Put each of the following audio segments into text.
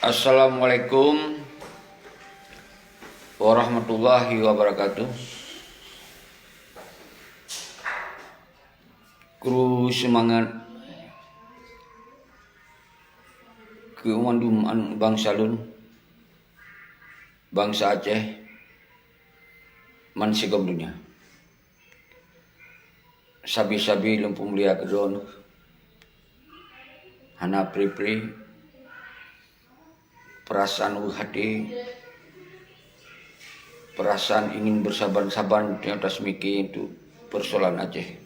Assalamualaikum warahmatullahi wabarakatuh. Kru semangat keumandum bangsa Lun, bangsa Aceh, man sigom dunia. Sabi-sabi lumpuh mulia kedon, hana pri-pri, perasaan hati, perasaan ingin bersabar-sabar di atas miki untuk persoalan Aceh.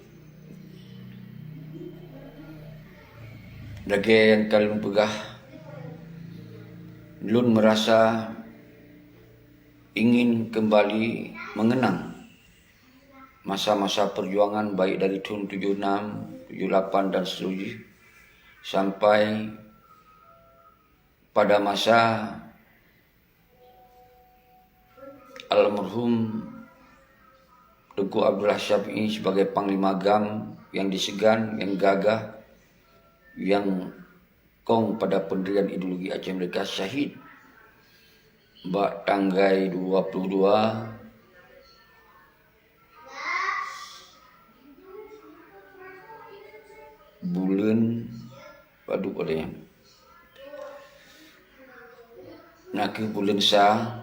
Dagi yang kalian pegah, Lun merasa ingin kembali mengenang masa-masa perjuangan baik dari tahun 76, 78 dan seterusnya sampai pada masa almarhum Tengku Abdullah Syafi'i sebagai Panglima GAM yang disegan, yang gagah, yang kong pada pendirian ideologi Aceh Merdeka syahid bak tanggal 22 bulan padu padanya nak bulan Sa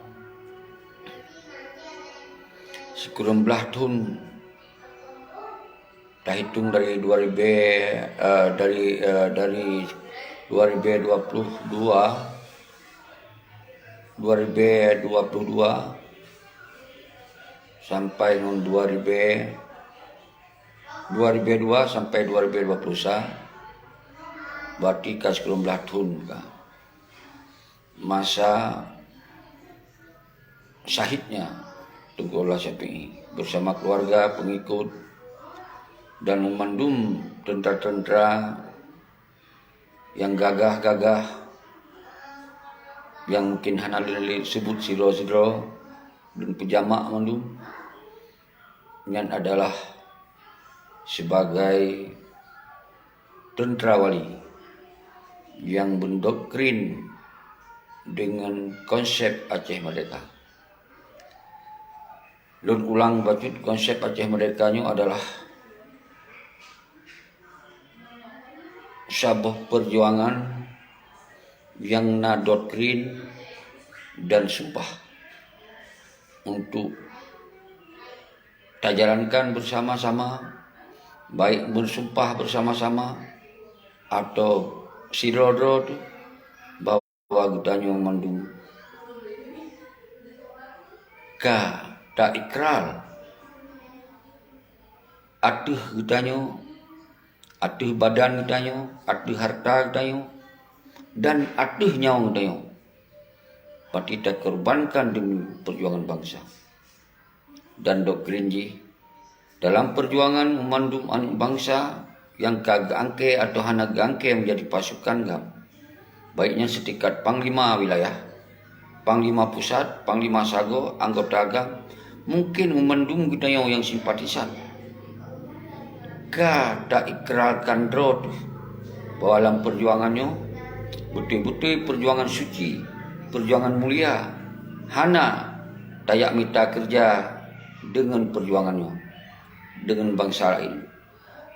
sekurang belah tahun dah hitung dari 2022 sampai 2002 sampai 2021 berarti kan sekurang belah tahun masa syahidnya Tengku Abdullah Syafi'i bersama keluarga, pengikut dan memandum tentara-tentara yang gagah-gagah yang mungkin hana sebut siro-siro dan pejamak mandum yang adalah sebagai tentara wali yang mendoktrin dengan konsep Aceh Merdeka. Lun ulang bacut konsep Aceh Merdekanya adalah sebuah perjuangan yang doktrin dan sumpah untuk kita jalankan bersama-sama, baik bersumpah bersama-sama atau sirodro bahwa kita mandung ka tak ikrar atuh kita atuh badan kita, atuh harta kita, dan atuh nyawa kita. Berarti kita korbankan demi perjuangan bangsa. Dan doktrin dalam perjuangan memandum anak bangsa yang kagak angke atau hana gangke menjadi pasukan GAM. Baiknya setingkat Panglima wilayah, Panglima pusat, Panglima Sago, anggota GAM, mungkin memandum kita yang simpatisan. Tak ikrarkan roh bahwa dalam perjuangannya betul-betul perjuangan suci, perjuangan mulia, hana tayak minta kerja dengan perjuangannya dengan bangsa lain,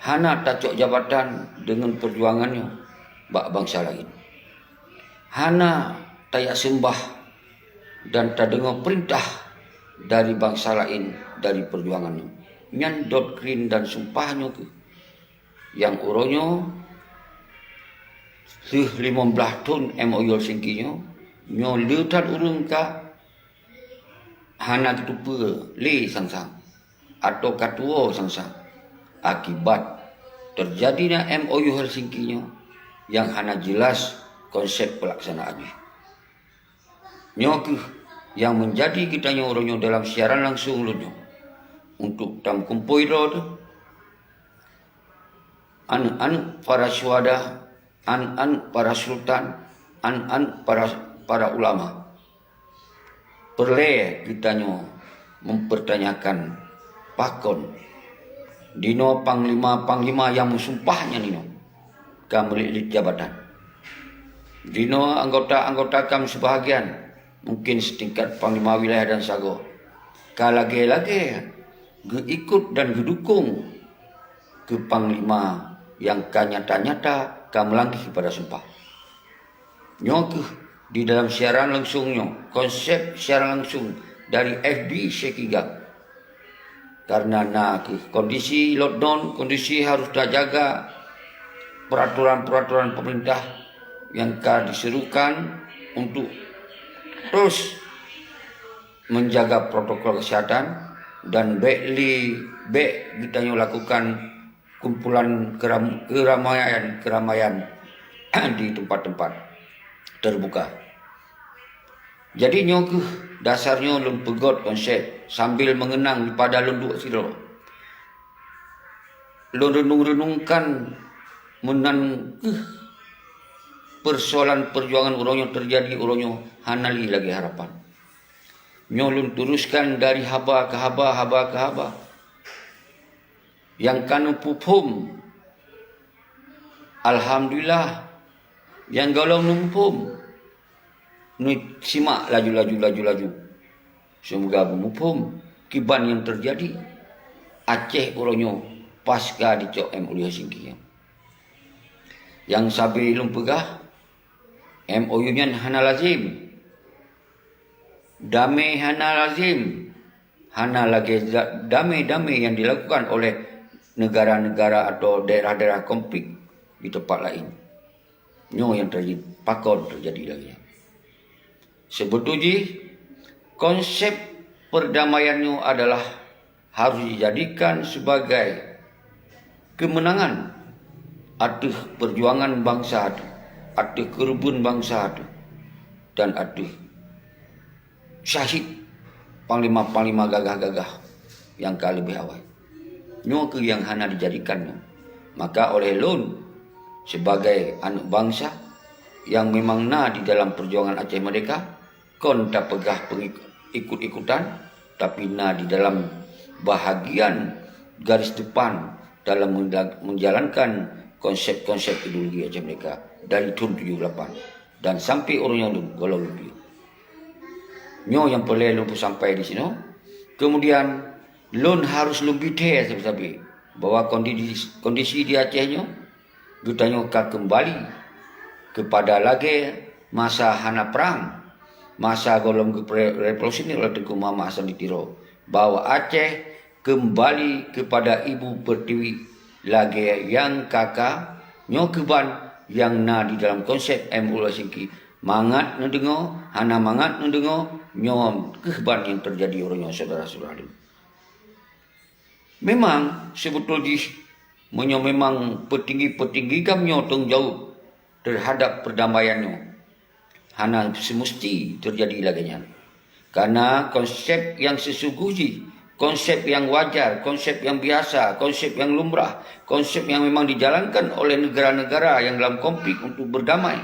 hana tacok jabatan dengan perjuangannya bak bangsa lain, hana tayak sembah dan tak dengar perintah dari bangsa lain dari perjuangannya. Nyan doktrin dan sumpahnya ke yang uronyo 15 tahun MOU Helsinki nyo leutan urung ka hana ketupa le sangsang atau katuo sangsang akibat terjadinya MOU Helsinki yang hana jelas konsep pelaksanaannya nyo ke yang menjadi kita uronyo dalam siaran langsung lunyo untuk tam kumpul itu an para syuhada, an para sultan, an para ulama. Perle kitanya mempertanyakan pakon dino panglima yang mensumpahnya nino kambeli jabatan Dino anggota-anggota kam sebahagian, mungkin setingkat Panglima Wilayah dan Sago, kalage-lage ikut dan dukung ke Panglima yang nyata-nyata melangkih pada sumpah. Nyok di dalam siaran langsungnya, konsep siaran langsung dari FB Sekigang. Karena kondisi lockdown, kondisi harus jaga peraturan-peraturan pemerintah yang diserukan untuk terus menjaga protokol kesehatan dan kita lakukan kumpulan keramaian di tempat-tempat terbuka. Jadi dasarnya lun pegot konsep sambil mengenang pada lunduk silo. Lun renung-renungkan persoalan perjuangan urangnya terjadi urangnya hanali lagi harapan. Nyolun teruskan dari haba ke haba. Yang kanu pupum. Alhamdulillah. Yang galau numpum. Simak laju. Semoga mupum kiban yang terjadi. Aceh urangnya pasca dicok MOU Helsinki. Yang sabi lum pegah MOU-nya hana lazim. Damai hana lazim. Hana lagi damai yang dilakukan oleh negara-negara atau daerah-daerah konflik di tempat lain. Yang terjadi, pakon terjadi lagi. Sebetulnya konsep perdamaiannya adalah harus dijadikan sebagai kemenangan atas perjuangan bangsa itu, atas kerubuhan bangsa itu, dan atas syahid panglima-panglima gagah-gagah yang lebih awal. Nyoke yang hana dijadikannya. Maka oleh lun sebagai anak bangsa yang memang di dalam perjuangan Aceh Merdeka, kon tak pegah ikut-ikutan, tapi di dalam bahagian garis depan dalam menjalankan konsep-konsep ideologi Aceh Merdeka dari tahun 78 dan sampai orang yang golong lebih. Nyo yang boleh lumpuh sampai di sini. Kemudian lun harus lebih deh sabi bahwa kondisi di Acehnya gutanya kembali kepada lagi masa hana perang, masa golong revolusi ini oleh Tengku Muhammad Hasan Ditiro, bahwa Aceh kembali kepada ibu pertiwi lagi yang kakak nyokeban yang di dalam konsep MOU Helsinki mangat nendengo hana mangat nendengo nyom keban yang terjadi orangnya saudara-saudara. Memang sebetulnya memang petinggi-petinggi kami tong jauh terhadap perdamaiannya hana semesti terjadi laginya. Karena konsep yang sesungguhnya, konsep yang wajar, konsep yang biasa, konsep yang lumrah, konsep yang memang dijalankan oleh negara-negara yang dalam konflik untuk berdamai.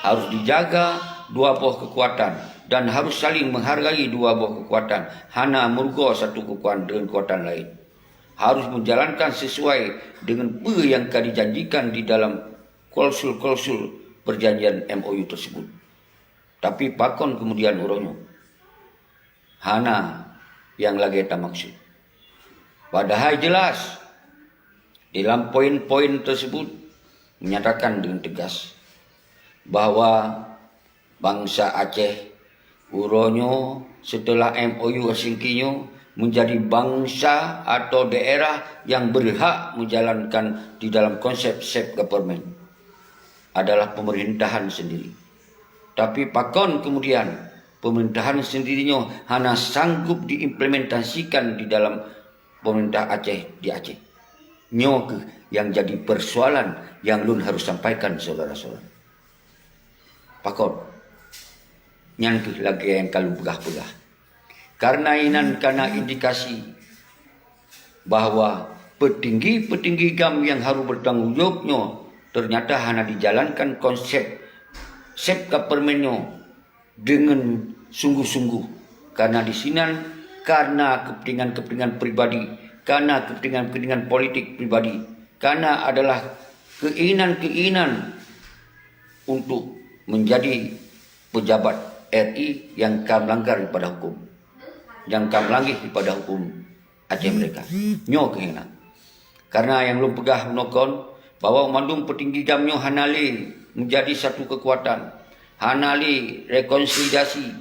Harus dijaga dua buah kekuatan dan harus saling menghargai dua buah kekuatan. Hana murgo satu kekuatan dengan kekuatan lain. Harus menjalankan sesuai dengan apa yang dijanjikan di dalam klausul-klausul perjanjian MOU tersebut. Tapi pakon kemudian orangnya hana yang lagi tak maksud. Padahal jelas dalam poin-poin tersebut menyatakan dengan tegas bahwa bangsa Aceh uronyo setelah MOU Helsinki menjadi bangsa atau daerah yang berhak menjalankan di dalam konsep self-government adalah pemerintahan sendiri. Tapi pakon kemudian pemerintahan sendirinya hanya sanggup diimplementasikan di dalam pemerintah Aceh di Aceh. Nyok yang jadi persoalan yang lun harus sampaikan saudara-saudara. Pakon nyantuh lagi yang kalau pegah-pegah. Karena indikasi bahwa petinggi-petinggi GAM yang harus bertanggung jawabnya ternyata hanya dijalankan konsep government-nya dengan sungguh-sungguh. Karena di sini karena kepentingan-kepentingan pribadi, karena kepentingan-kepentingan politik pribadi, karena adalah keinginan-keinginan untuk menjadi pejabat RI yang akan melanggar daripada hukum, yang akan melanggar daripada hukum Aceh mereka. Nyo kena. Karena yang belum pegah menokon bahawa mandum petinggi gamnyo hanali menjadi satu kekuatan. Hanali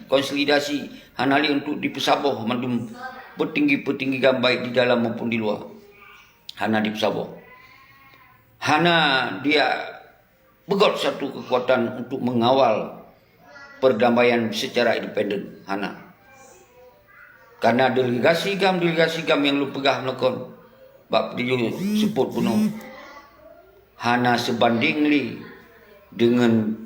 konsolidasi hanali untuk dipesaboh mandum petinggi-petinggi gam baik di dalam maupun di luar. Hana dipesaboh. Hana dia begot satu kekuatan untuk mengawal perdamaian secara independen. Hana. Karena delegasi gam yang lu pegah melakon bab dia sebut penuh. Hana sebanding li dengan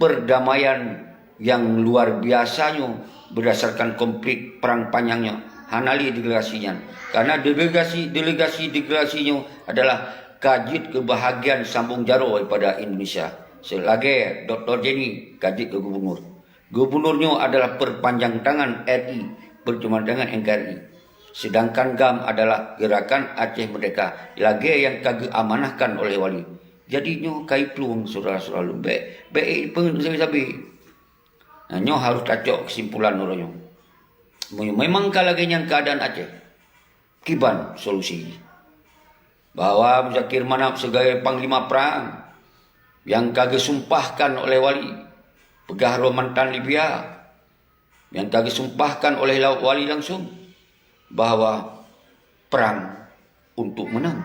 perdamaian yang luar biasanya berdasarkan konflik perang panjangnya. Hana li delegasinya. Karena delegasinya adalah kajit kebahagiaan sambung jaro daripada Indonesia. Selagi Dr. Jenny kajit ke gubernur. Gubernurnya adalah perpanjang tangan RI berjumpa dengan NKRI. Sedangkan GAM adalah Gerakan Aceh Merdeka, lagi yang kagak amanahkan oleh wali. Jadi nyo kai peluang saudara-saudara lumbe. Baik pun sabi-sabi. Nah, nyo harus tacok kesimpulan orangnya. Memang kalagi yang keadaan Aceh. Kiban solusi. Bahwa Muzakir Manap sebagai panglima perang yang kagak sumpahkan oleh wali pegah Romantan Libya, yang kagak sumpahkan oleh wali langsung bahawa perang untuk menang,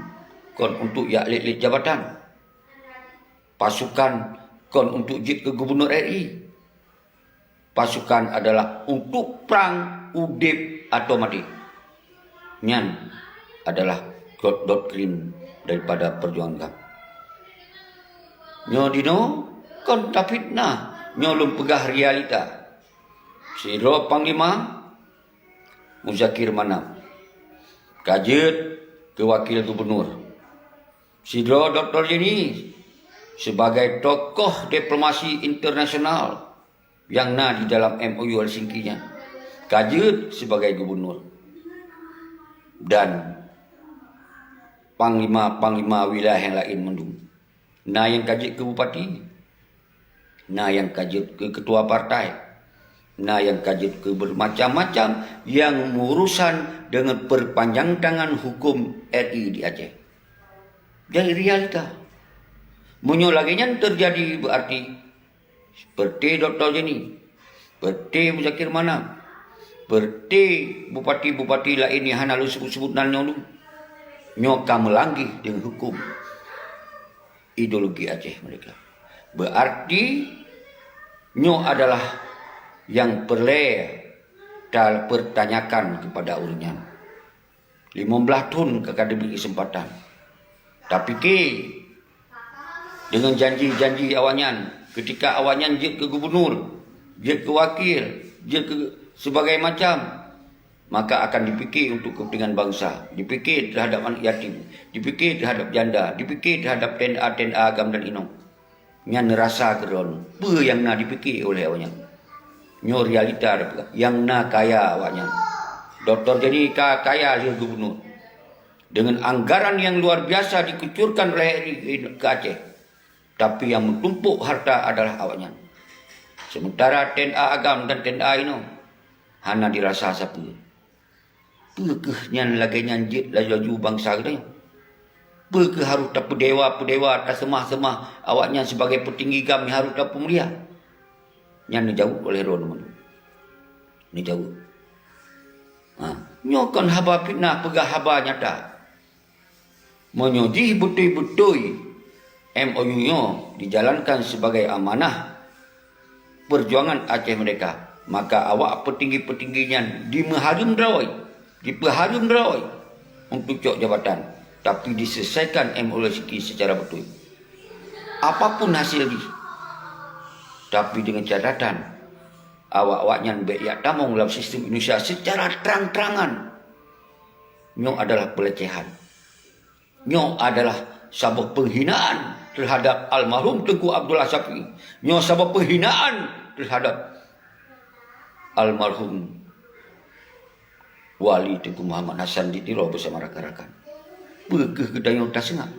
kon untuk yaklit jabatan, pasukan kon untuk jit ke gubernur RI, pasukan adalah untuk perang udip atau mati. Nyan adalah doktrin daripada perjuangan GAM. Nyo dino kon tapitna, nyo lum pegah realita. Sidro Panglima Muzakir Manap, Kajit ke Wakil Gubernur. Sidro Dr. Jenny sebagai tokoh diplomasi internasional yang di dalam MOU Helsinki-nya. Kajit sebagai Gubernur. Dan Panglima wilayah yang lain mendung. Yang kajit ke Bupati. Yang kajit ke Ketua Partai. Yang kajit ke bermacam-macam yang urusan dengan perpanjang tangan hukum RI di Aceh. Jadi realita. Menyolaginya terjadi berarti seperti Dr. Jenny, seperti Muzakir Manap, seperti bupati-bupati lain yang hana lu sebut-sebut nanya nyoka melanggi dengan hukum ideologi Aceh mereka. Berarti nyo adalah yang perlu pertanyakan kepada urunyan. 15 tahun kakak diberi kesempatan. Tapi dengan janji-janji awanyan, ketika awanyan jid ke gubernur, jid ke wakil, jid ke sebagai macam, maka akan dipikir untuk kepentingan bangsa, dipikir terhadap anak yatim, dipikir terhadap janda, dipikir terhadap TNA agam dan inong. Nyan rasa keron, apa yang nak dipikir oleh awanyan? Nyo realita yang kaya awaknya. Dr. Jenny kaya dia gubernur. Dengan anggaran yang luar biasa dikucurkan oleh ke Aceh. Tapi yang menumpuk harta adalah awaknya. Sementara TNA agam dan TNA ini hana dirasa siapa. Pekeh nyan lagi nyanjit laju bangsa kita. Pekeh harus tak pedewa tak semah-semah awaknya sebagai petinggi kami harus tak pemulia. Yang jauh oleh Ron. Ni jauh. Nyokan haba fitnah pegah haba nyata. Menyuji betul-betul MOU-nya dijalankan sebagai amanah perjuangan Aceh mereka. Maka awak petinggi-petingginya dipeharum derawai untuk cok jabatan. Tapi diselesaikan MOU secara betul. Apapun hasil tapi dengan catatan awak-awaknya beyak tamong dalam sistem Indonesia secara terang-terangan. Nyo adalah pelecehan. Nyo adalah sebuah penghinaan terhadap almarhum Tengku Abdullah Syafi'i. Nyo sebuah penghinaan terhadap almarhum Wali Tengku Muhammad Hasan Ditiro bersama rakan-rakan. Begeh kedayang tak sengat.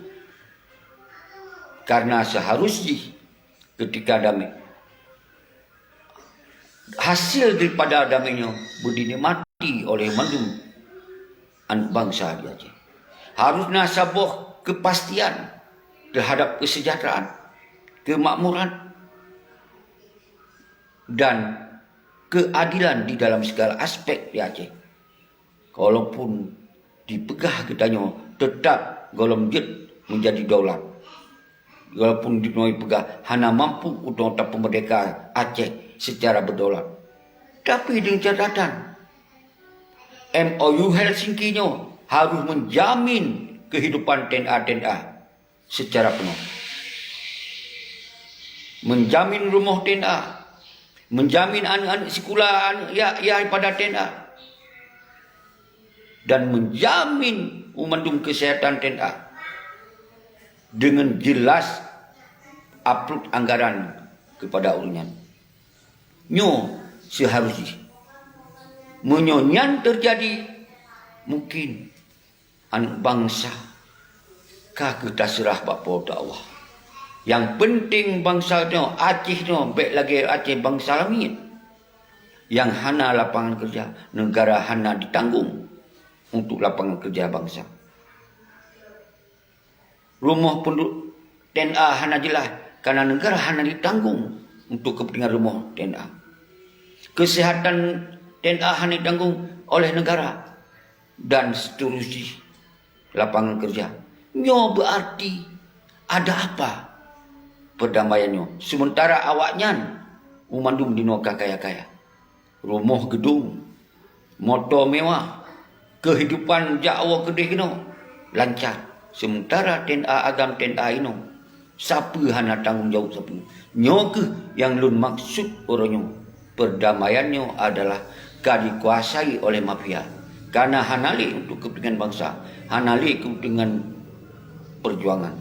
Karena seharusnya ketika damai. Hasil daripada damainya dinikmati oleh mandum anak bangsa di Aceh. Harusnya sebuah kepastian terhadap kesejahteraan, kemakmuran dan keadilan di dalam segala aspek di Aceh. Kalaupun dipegah kitanya tetap golong jet menjadi daulat. Walaupun dinoi pegah hana mampu untuk pemerdeka Aceh secara berdaulat. Tapi dengan catatan MOU Helsinki nya harus menjamin kehidupan TNA secara penuh. Menjamin rumah TNA, menjamin anak-anak sekolah ya pada TNA, dan menjamin umandum kesehatan TNA dengan jelas upload anggaran kepada urunan. Nyo seharusnya menyonyan terjadi mungkin anak bangsa kita serah bapa Allah. Yang penting bangsa nyo Aceh nyo baik lagi Aceh bangsa langit. Yang hana lapangan kerja, negara hana ditanggung untuk lapangan kerja bangsa. Rumah penduduk TNA hana jelas karena negara hana ditanggung untuk kepentingan rumah TNA. Kesehatan TNA hana ditanggung oleh negara dan seterusnya lapangan kerja. Nyo berarti ada apa perdamaiannya? Sementara awaknya umandum dinoka kaya-kaya. Rumah gedung, motor mewah, kehidupan jakwa kedih kena lancar. Sementara TNA agam TNA ino siapa hana tanggungjawab siapa? Nyo ke yang lun maksud orangnya perdamaiannya adalah dikuasai oleh mafia. Karena hanali untuk kepentingan bangsa, hanali kepentingan perjuangan.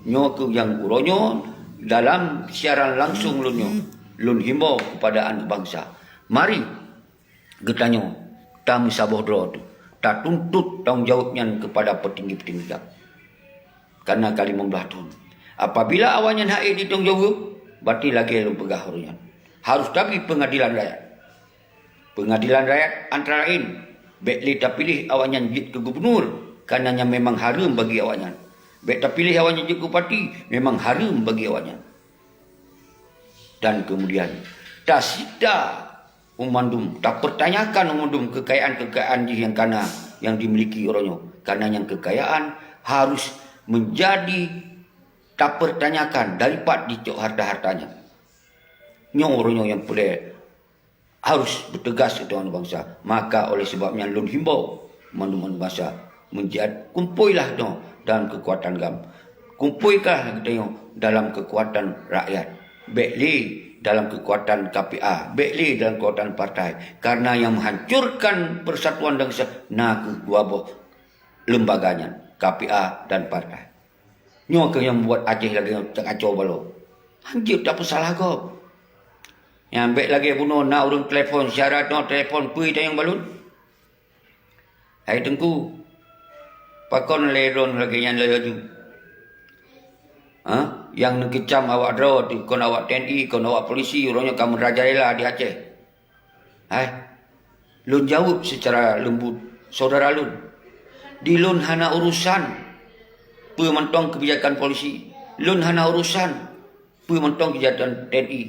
Nyo ke yang uronyo dalam siaran langsung lun himbau kepada anak bangsa. Mari getanyo tamu sabohdro tu tak tuntut tanggungjawabnya kepada petinggi-petinggi gam. Karena kali membelah tahun. Apabila awalnya hak ditanggungjawab, berarti lagi lu pegah hurian. Harus tapi pengadilan rakyat. Pengadilan rakyat antara lain, baik tak pilih awalnya jit ke gubernur, karenanya memang haram bagi awalnya. Baik tak pilih awalnya jit ke bupati, memang haram bagi awalnya. Dan kemudian, tak sida umandum, tak pertanyakan umandum kekayaan-kekayaan yang dimiliki orangnya. Karena yang kekayaan harus menjadi tak pertanyakan daripada dicok harta-hartanya. Orangnya yang boleh harus bertegas itu anak bangsa. Maka oleh sebabnya lun himbau mandum bangsa menjadi kumpuilah dalam kekuatan gam. Kumpuilah kita dalam kekuatan rakyat. Baikli dalam kekuatan KPA, baikli dalam kekuatan partai. Karena yang menghancurkan persatuan bangsa nak dua buah lembaganya. KPA dan partai. Nyo ke yang buat Aceh lagi kacau balo. Anjir tak salah kau. Yang baik lagi bunuh nak urung telefon syarat no telefon pui yang balun. Hai tengku. Pakon leron lagi yang laju. Yang ngekecam awak draw tu kon awak TNI, kon awak polisi, orangnya kamu rajalela di Aceh. Hai. Lun jawab secara lembut. Saudara lun. Di lun hana urusan pementong kebijakan polisi, lun hana urusan pementong kebijakan TNI.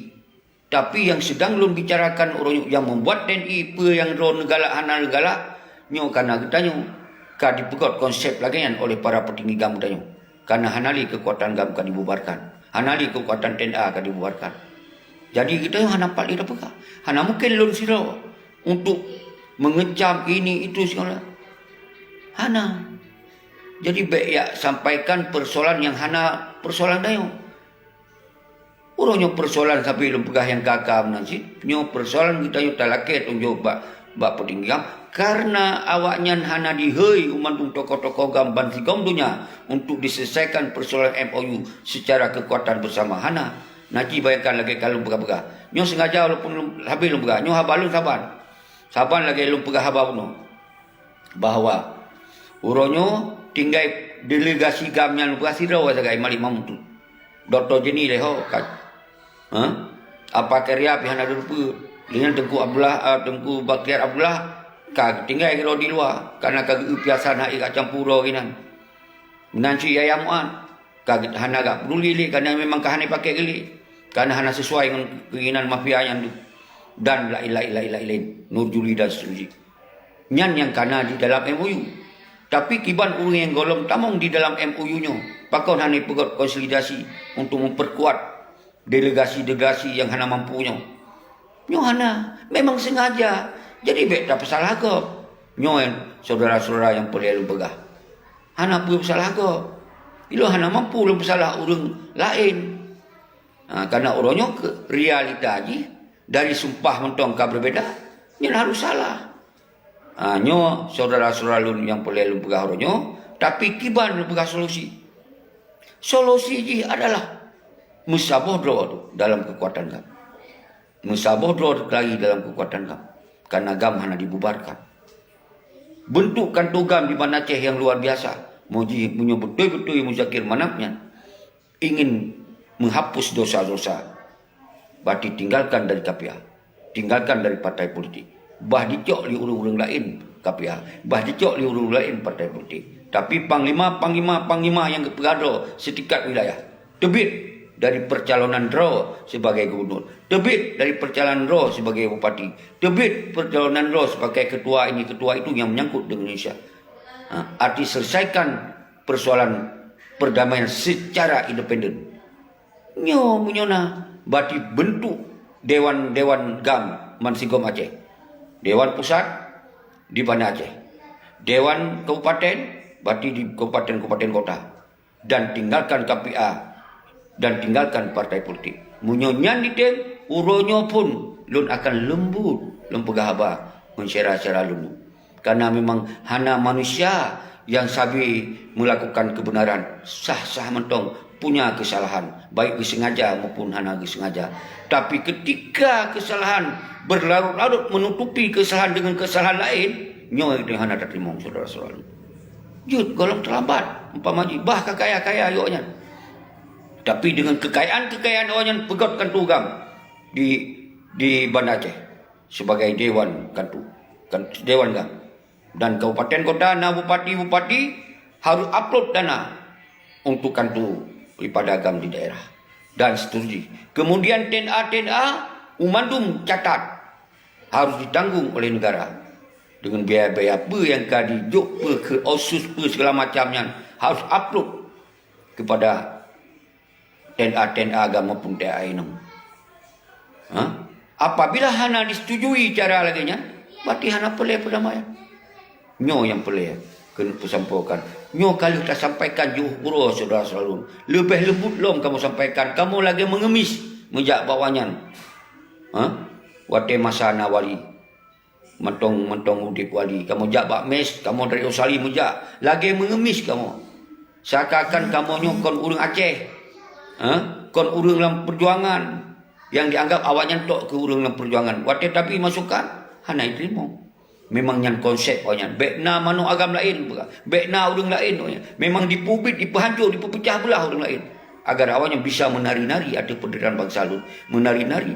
Tapi yang sedang lun bicarakan orang yang membuat TNI yang ro negara hana negara nyo karena getanyo ka dipegot konsep lagian oleh para petinggi gam getanyo. Karena hanali kekuatan gam ka dibubarkan, hanali kekuatan TNA ka dibubarkan. Jadi kita hana pali apa? Hana mungkin lun sira untuk mengecam ini itu segala. Hana. Jadi baik ya sampaikan persoalan yang hana persoalan dayo. Orangnya persoalan sampai belum pegah yang kakak nanti. Nyo persoalan kita yo talaket unjuk bak petinggam karena awaknya hana dihei umandung tokoh-tokoh gamban si dunia untuk diselesaikan persoalan MOU secara kekuatan bersama hana. Nanti bayangkan lagi kalau pegah-pegah. Nyo sengaja walaupun habis belum pegah. Nyo habalun saban. Saban lagi belum pegah habau bahwa uronyo tinggal delegasi gamnya lupa sirau sagai mali mamtu. Dr. Jenny leho Ha? Apa karya pihak ada lupa dengan Tengku Baktiar Abdullah kag tinggal kira di luar karena kag biasa nak kat campur kinan. Menanci ayamuan kag hana gak peduli li karena memang kahane pakai geli. Karena hana sesuai dengan keinginan mafia yang tu. Dan lain Nur Juli dan seterusnya. Nyan yang kana di dalam MOU. Tapi kiban orang yang golong tamong di dalam MOU-nya. Pakon hana pegot konsolidasi untuk memperkuat delegasi-delegasi yang hana mampunya. Nyo hana memang sengaja. Jadi baik tak pesalah ke. Nyo saudara-saudara yang boleh pegah. Hana pun pesalah ke. Ilo hana mampu lu pesalah orang lain. Karena orangnya realita aja dari sumpah mentong ka berbeda. Nyo harus salah. Nyo saudara-saudara lu yang boleh lu pegah orangnya. Tapi kiban lu pegah solusi. Solusi ji adalah musaboh dalam kekuatan gam. Musaboh lagi dalam kekuatan gam. Karena gam hana dibubarkan. Bentuk kantor gam di Banda Aceh yang luar biasa. Moji punya betul-betul Muzakir Manapnya ingin menghapus dosa-dosa. Berarti tinggalkan dari KPA. Tinggalkan dari partai politik. Bah dicok li urung-urung lain KPA. Bah dicok li urung lain partai politik. Tapi panglima yang berada setingkat wilayah. Terbit dari percalonan draw sebagai gubernur. Terbit dari percalonan draw sebagai bupati. Terbit percalonan draw sebagai ketua ini, ketua itu yang menyangkut dengan Indonesia. Arti selesaikan persoalan perdamaian secara independen. Nyo menyona berarti bentuk Dewan GAM Mansigom Aceh. Dewan Pusat di Banda Aceh. Dewan Kabupaten berarti di kabupaten-kabupaten kota. Dan tinggalkan KPA dan tinggalkan partai politik. Munyonyan di tem uronyo pun lun akan lembut lempegah haba mensyara-syara lunu. Karena memang hana manusia yang sabi melakukan kebenaran sah-sah mentong punya kesalahan baik disengaja maupun hana disengaja. Tapi ketika kesalahan berlarut-larut menutupi kesalahan dengan kesalahan lain, nyo itu hana terima saudara-saudara. Jut golong terlambat umpama bah kaya-kaya yoknya. Tapi dengan kekayaan orang pegotkan tugam di Banda Aceh sebagai dewan kantu, dewan gam. Dan kabupaten kota dan bupati harus upload dana untuk kantu daripada agam di daerah dan seterusnya. Kemudian TNA umandum catat harus ditanggung oleh negara dengan biaya-biaya apa yang kadi jok ke osus segala macamnya harus upload kepada TNA agama maupun TNA ini. Apabila hana disetujui cara laginya, berarti hana pelai perdamaian. Nyo yang pelai kena sampaikan. Nyo kalau tak sampaikan juhur saudara selalu. Lebih lembut lom kamu sampaikan. Kamu lagi mengemis menjak bawahnya. Wate masa nawali. Mentong udik wali. Kamu jak bak mes, kamu dari Usali menjak. Lagi mengemis kamu. Seakan-akan kamu nyokon urang Aceh. Kon urang dalam perjuangan yang dianggap awaknya tok ke urang dalam perjuangan. Wate tapi masukan hana terima. Memang yang konsep awaknya. Bekna manu agam lain, bekna urang lain awaknya. Memang dipubit, dipehancur, dipecah belah urang lain. Agar awaknya bisa menari-nari ada pendirian bangsa lu, menari-nari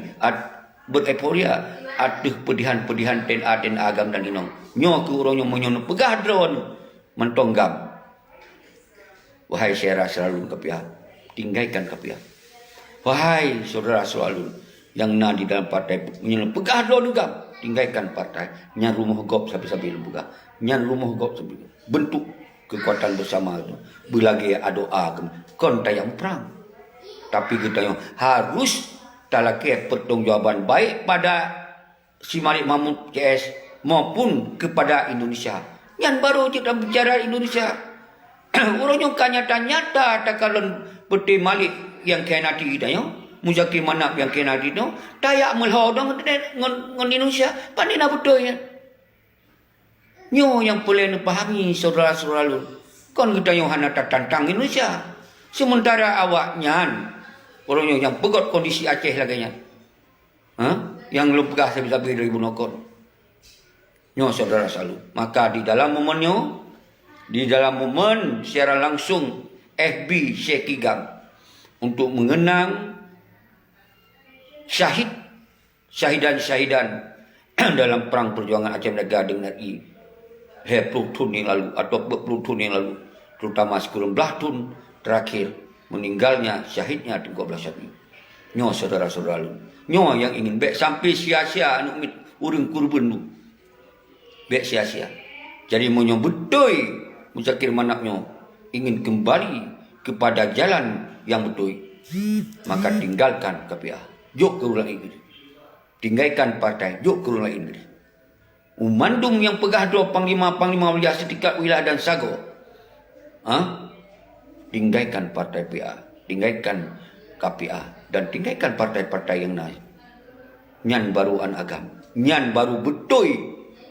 bereporia ada pedihan-pedihan TNA agam dan inong. Nyo ke urangnya menyono pegah drone mentonggam. Wahai syarah selalu kepiah. Tinggalkan KPA. Wahai saudara selalu yang nak di dalam partai pegah dulu juga tinggalkan partai. Nyan rumah gop sabi-sabi lembuga. Nyan rumah gop sabi bentuk kekuatan bersama itu. Belagi doa kon tayang perang. Tapi kita yang harus talaki pertanggungjawaban baik pada si Malik Mahmud CS maupun kepada Indonesia. Yang baru kita bicara Indonesia. Orangnya nyata-nyata takalan peti Malik yang kenati kita yo, Muzakir Manap yang kenati itu, tayak melhodong ngon Indonesia, pandina betul ya. Nyo yang boleh pahami saudara-saudara lu, kon kita yang hana tantang Indonesia. Sementara awaknya, orangnya yang pegot kondisi Aceh lagi nya, yang lepegah sabi-sabi 2000 nokon. Nyo saudara selalu, maka di dalam momennya. Di dalam momen secara langsung FB Syekh Igam untuk mengenang syahidan dalam perang perjuangan Aceh Merdeka dengan RI 20 tahun yang lalu atau 40 tahun yang lalu, terutama 19 tahun terakhir meninggalnya syahidnya Tengku Abdullah Syafiee. Nyo saudara-saudara, nyo yang ingin baik sampai sia-sia anu urang kurban tu. Baik sia-sia. Jadi monyo betul Muzakir Manapnyo ingin kembali kepada jalan yang betul, maka tinggalkan KPA. Jok ke ulang Inggris. Tinggalkan partai. Jok ke ulang Inggris. Umandum yang pegah dua panglima wilayah setingkat wilayah dan sago. Tinggalkan partai PA. Tinggalkan KPA. Dan tinggalkan partai-partai yang lain. Nyan baru an agam. Nyan baru betul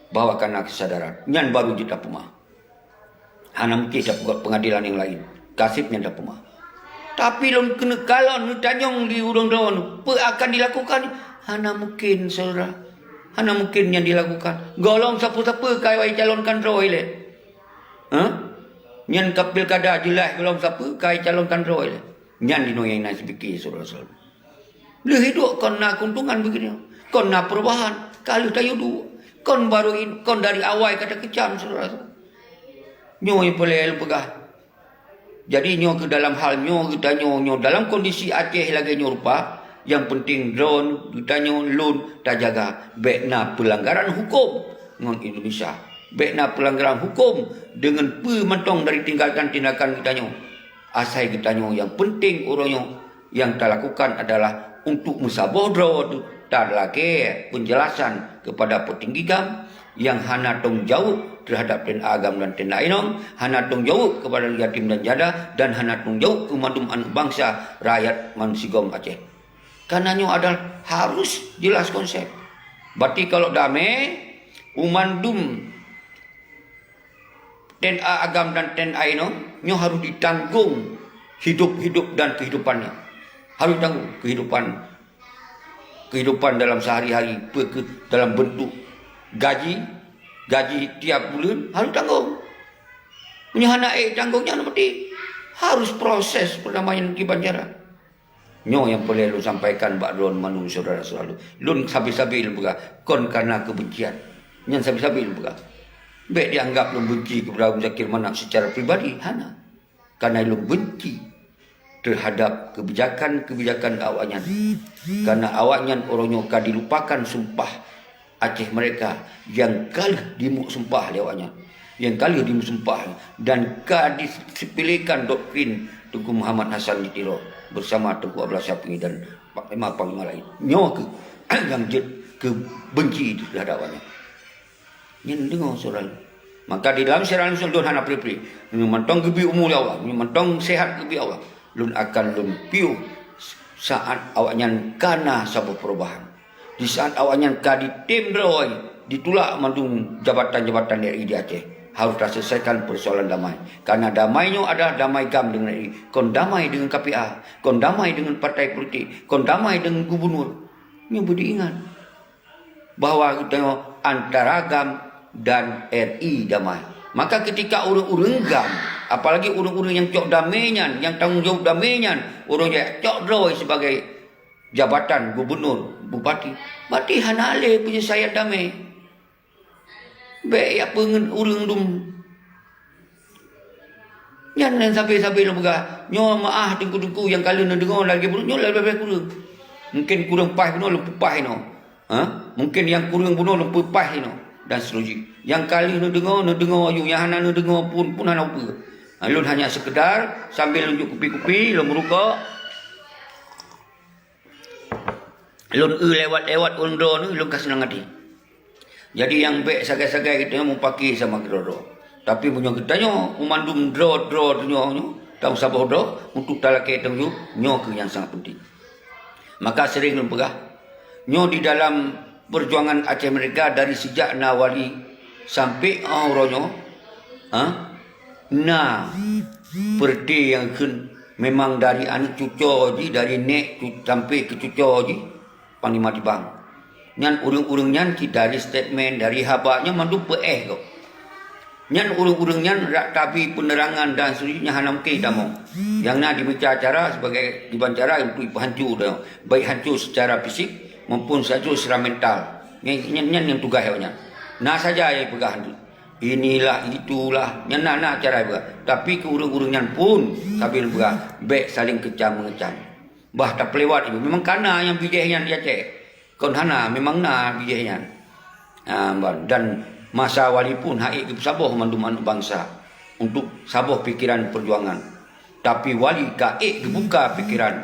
bawa kena kesadaran. Nyan baru jita pemah. Hana mungkin dapat pengadilan yang lain. Kasipnya dapat pemah. Tapi lon kena kalon tanyong di urang-urang apa akan dilakukan? Hana mungkin saudara. Hana mungkin yang dilakukan. Golong siapa-siapa kaya calonkan Roy le. Nyan kapil kada jelas golong siapa kaya calonkan Roy le. Nyan dino yang nak fikir saudara-saudara. Dia hidup kon nak keuntungan begini. Kon nak perubahan. Kalau tayo dua. Kon baru kon dari awal kata kecam saudara-saudara. Nyo yang boleh pegah. Jadi nyo ke dalam hal nyo kita nyo dalam kondisi Aceh lagi nyo rupa. Yang penting drone kita nyo loan tak jaga. Bekna pelanggaran hukum dengan Indonesia. Bekna pelanggaran hukum dengan pementong dari tinggalkan tindakan kita nyo. Asal kita nyo yang penting orang nyo yang tak lakukan adalah untuk musabah drone. Tak lagi penjelasan kepada petinggi GAM yang hana tanggung jawab terhadap TNI Agam dan TNI Inong, hana tanggung jawab kepada yatim dan janda, dan hana tanggung jawab kemandum anak bangsa rakyat Mansigom Aceh. Karenanya adalah harus jelas konsep. Berarti kalau damai, umandum TNI Agam dan TNI Inong, nyo harus ditanggung hidup dan kehidupannya. Harus ditanggung kehidupan dalam sehari-hari dalam bentuk gaji tiap bulan harus tanggung. Punya anak tanggungnya nanti harus proses perdamaian di Banjaran. Nyo yang boleh lu sampaikan Mbak Don Manu saudara selalu. Lun sabi-sabi lu buka kon karena kebencian. Nyan sabi-sabi lu buka. Baik dianggap lu benci kepada Muzakir Manap secara pribadi hana. Karena lu benci terhadap kebijakan awaknya. Karena awaknya orangnya kan dilupakan sumpah Aceh mereka yang kali dimuk sumpah awaknya. Yang kali dimuk sumpah dan kan disepelekan doktrin Tengku Muhammad Hasan di Tiro bersama Tengku Abdullah Syafiee dan panglima lain. Nyawa yang ke benci terhadap awaknya. Yang dengar saudara. Maka di dalam syariat Islam don hana pri-pri. Mentong gebi umur awak, mentong sehat gebi awak. Lun akan lun piu saat awaknya kana sabu perubahan. Di saat awaknya ka ditim droi ditulak mandung jabatan-jabatan RI di Aceh. Harus selesaikan persoalan damai. Karena damainya adalah damai GAM dengan RI. Kon damai dengan KPA, kon damai dengan partai politik, kon damai dengan gubernur. Ini budi ingat bahawa kita antara GAM dan RI damai. Maka ketika orang-orang GAM, apalagi orang-orang yang cok damaian, yang tanggung jawab damaian, orang yang cok droi sebagai jabatan gubernur, bupati, berarti hanale punya saya damai. Baik apa dengan orang dum. Jangan sampai-sampai lu buka. Nyo maah tengku-tengku yang kali nak dengar lagi nyo lebih kurang. Mungkin kurang pas benar lu pas no. Mungkin yang kurang benar lu pas no. Dan seterusnya. Yang kali nak dengar you yang hana nak dengar pun hana apa. Lun hanya sekedar sambil lunjuk kupi-kupi, lun merukak. Lun lewat-lewat undro ni lun kas senang hati. Jadi yang baik sagai-sagai kita mau pakai sama gedoro. Tapi punya kita nyo umandum draw nyo tahu sabah draw untuk talake tengyu nyo ke yang sangat penting. Maka sering lun pegah nyo di dalam perjuangan Aceh Merdeka dari sejak Nawali sampai Auronyo, perti yang memang dari anak cucu je, dari nek sampai ke cucu je, Panglima Tibang. Nyan urung-urung nyan dari statement dari habaknya mandu kok. Nyan urung-urung nyan rak tabi penerangan dan seterusnya hanam ke damong. Yang nak dibaca acara sebagai dibancara untuk hancur dah. Baik hancur secara fisik maupun hancur secara mental. Nyan yang tugas nya. Nah saja yang pegang tu. Inilah itulah nyan nak cara pegang. Tapi ke urung-urung nyan pun sambil pegang baik saling kecam mengecam. Bah tak pelewat itu. Memang kana yang bijih yang dia cek. Kon hana memang na bijih nyan. Dan masa wali pun haik saboh mandum anak bangsa untuk saboh pikiran perjuangan. Tapi wali kaik buka pikiran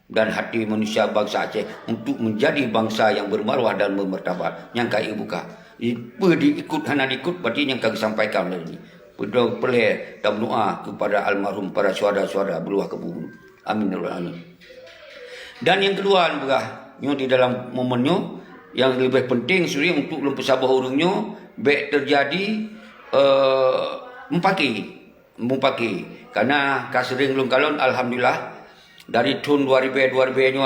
dan hati manusia bangsa Aceh untuk menjadi bangsa yang bermaruah dan bermartabat. Yang kaik buka. Apa diikut hana diikut berarti yang kami sampaikan tadi. Berdoa pelih dan doa kepada almarhum para syuhada-syuhada beruah ke bumi. Amin ya rabbal alamin. Dan yang kedua nyo di dalam momennya yang lebih penting suri untuk lempus sabah urungnya baik terjadi mempaki karena kasering lung kalon alhamdulillah dari tahun 2000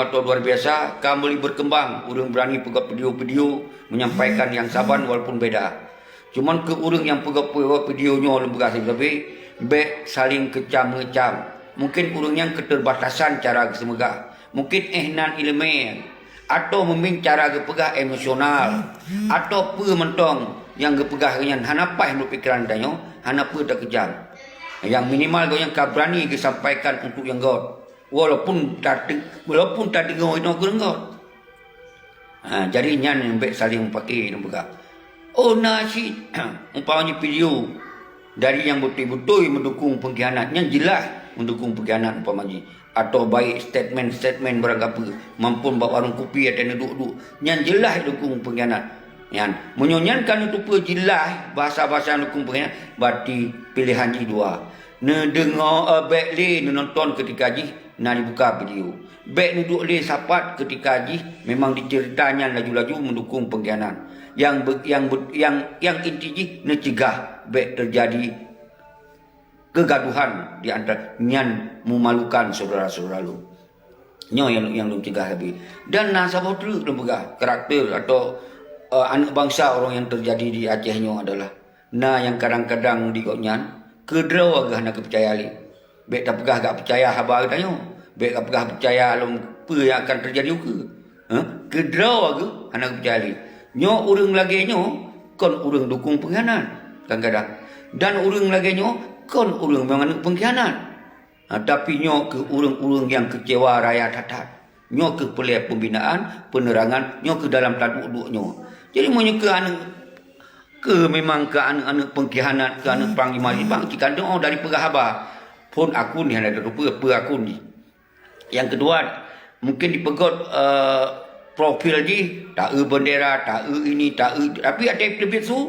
atau luar biasa kami berkembang urung berani pegang video-video menyampaikan yang saban walaupun beda cuman ke urung yang pegang videonya lembaga tapi baik saling kecam-ngecam mungkin urung yang keterbatasan cara semoga mungkin ehnan ilmiah atau membicara gepegah emosional atau pe mentong yang gepegah dengan hanapa yang berpikiran danyo hanapa tak kejam yang minimal kau yang berani disampaikan untuk yang god walaupun tak dengar itu god jadi nyan yang baik saling pakai dan pegah oh nasi umpamanya video dari yang betul-betul mendukung pengkhianat yang jelas mendukung pengkhianat umpamanya atau baik statement beranggapan mampu bawa warung kopi atau duduk-duduk yang jelas dukung pengkhianat yang menyonyankan itu pun jelas bahasa-bahasa dukung pengkhianat berarti pilihan ji dua ne dengar baik le nonton ketika ji nak dibuka video baik duduk le sapat ketika ji memang diceritanya laju-laju mendukung pengkhianat yang inti ji ne cegah baik terjadi kegaduhan di antara nyan memalukan saudara-saudara lu. Nyo yang lu cegah lebih. Dan nasabah tu lembaga karakter atau anak bangsa orang yang terjadi di Aceh nyo adalah yang kadang-kadang di nyan kedraw agak nak percaya li. Baik tak pegah agak percaya habar tanya. Baik tak pegah percaya alum apa yang akan terjadi ke. Kedraw agak anak percaya li. Nyo urang lagi nyo kon urang dukung pengkhianat kadang-kadang. Dan urang lagi nyo kon urang memang pengkhianat. Tapi nyo ke urang-urang yang kecewa rakyat hatat. Nyo ke pelih pembinaan, penerangan, nyo ke dalam taduk-duk nyo. Jadi monyo ke memang ke anak-anak pengkhianat, ke anak panglima bang jika doa dari pegahaba. Pun akun ni ada rupa akun ni. Yang kedua, mungkin dipegot profil di tak bendera, tak ini, tak tapi ada lebih tu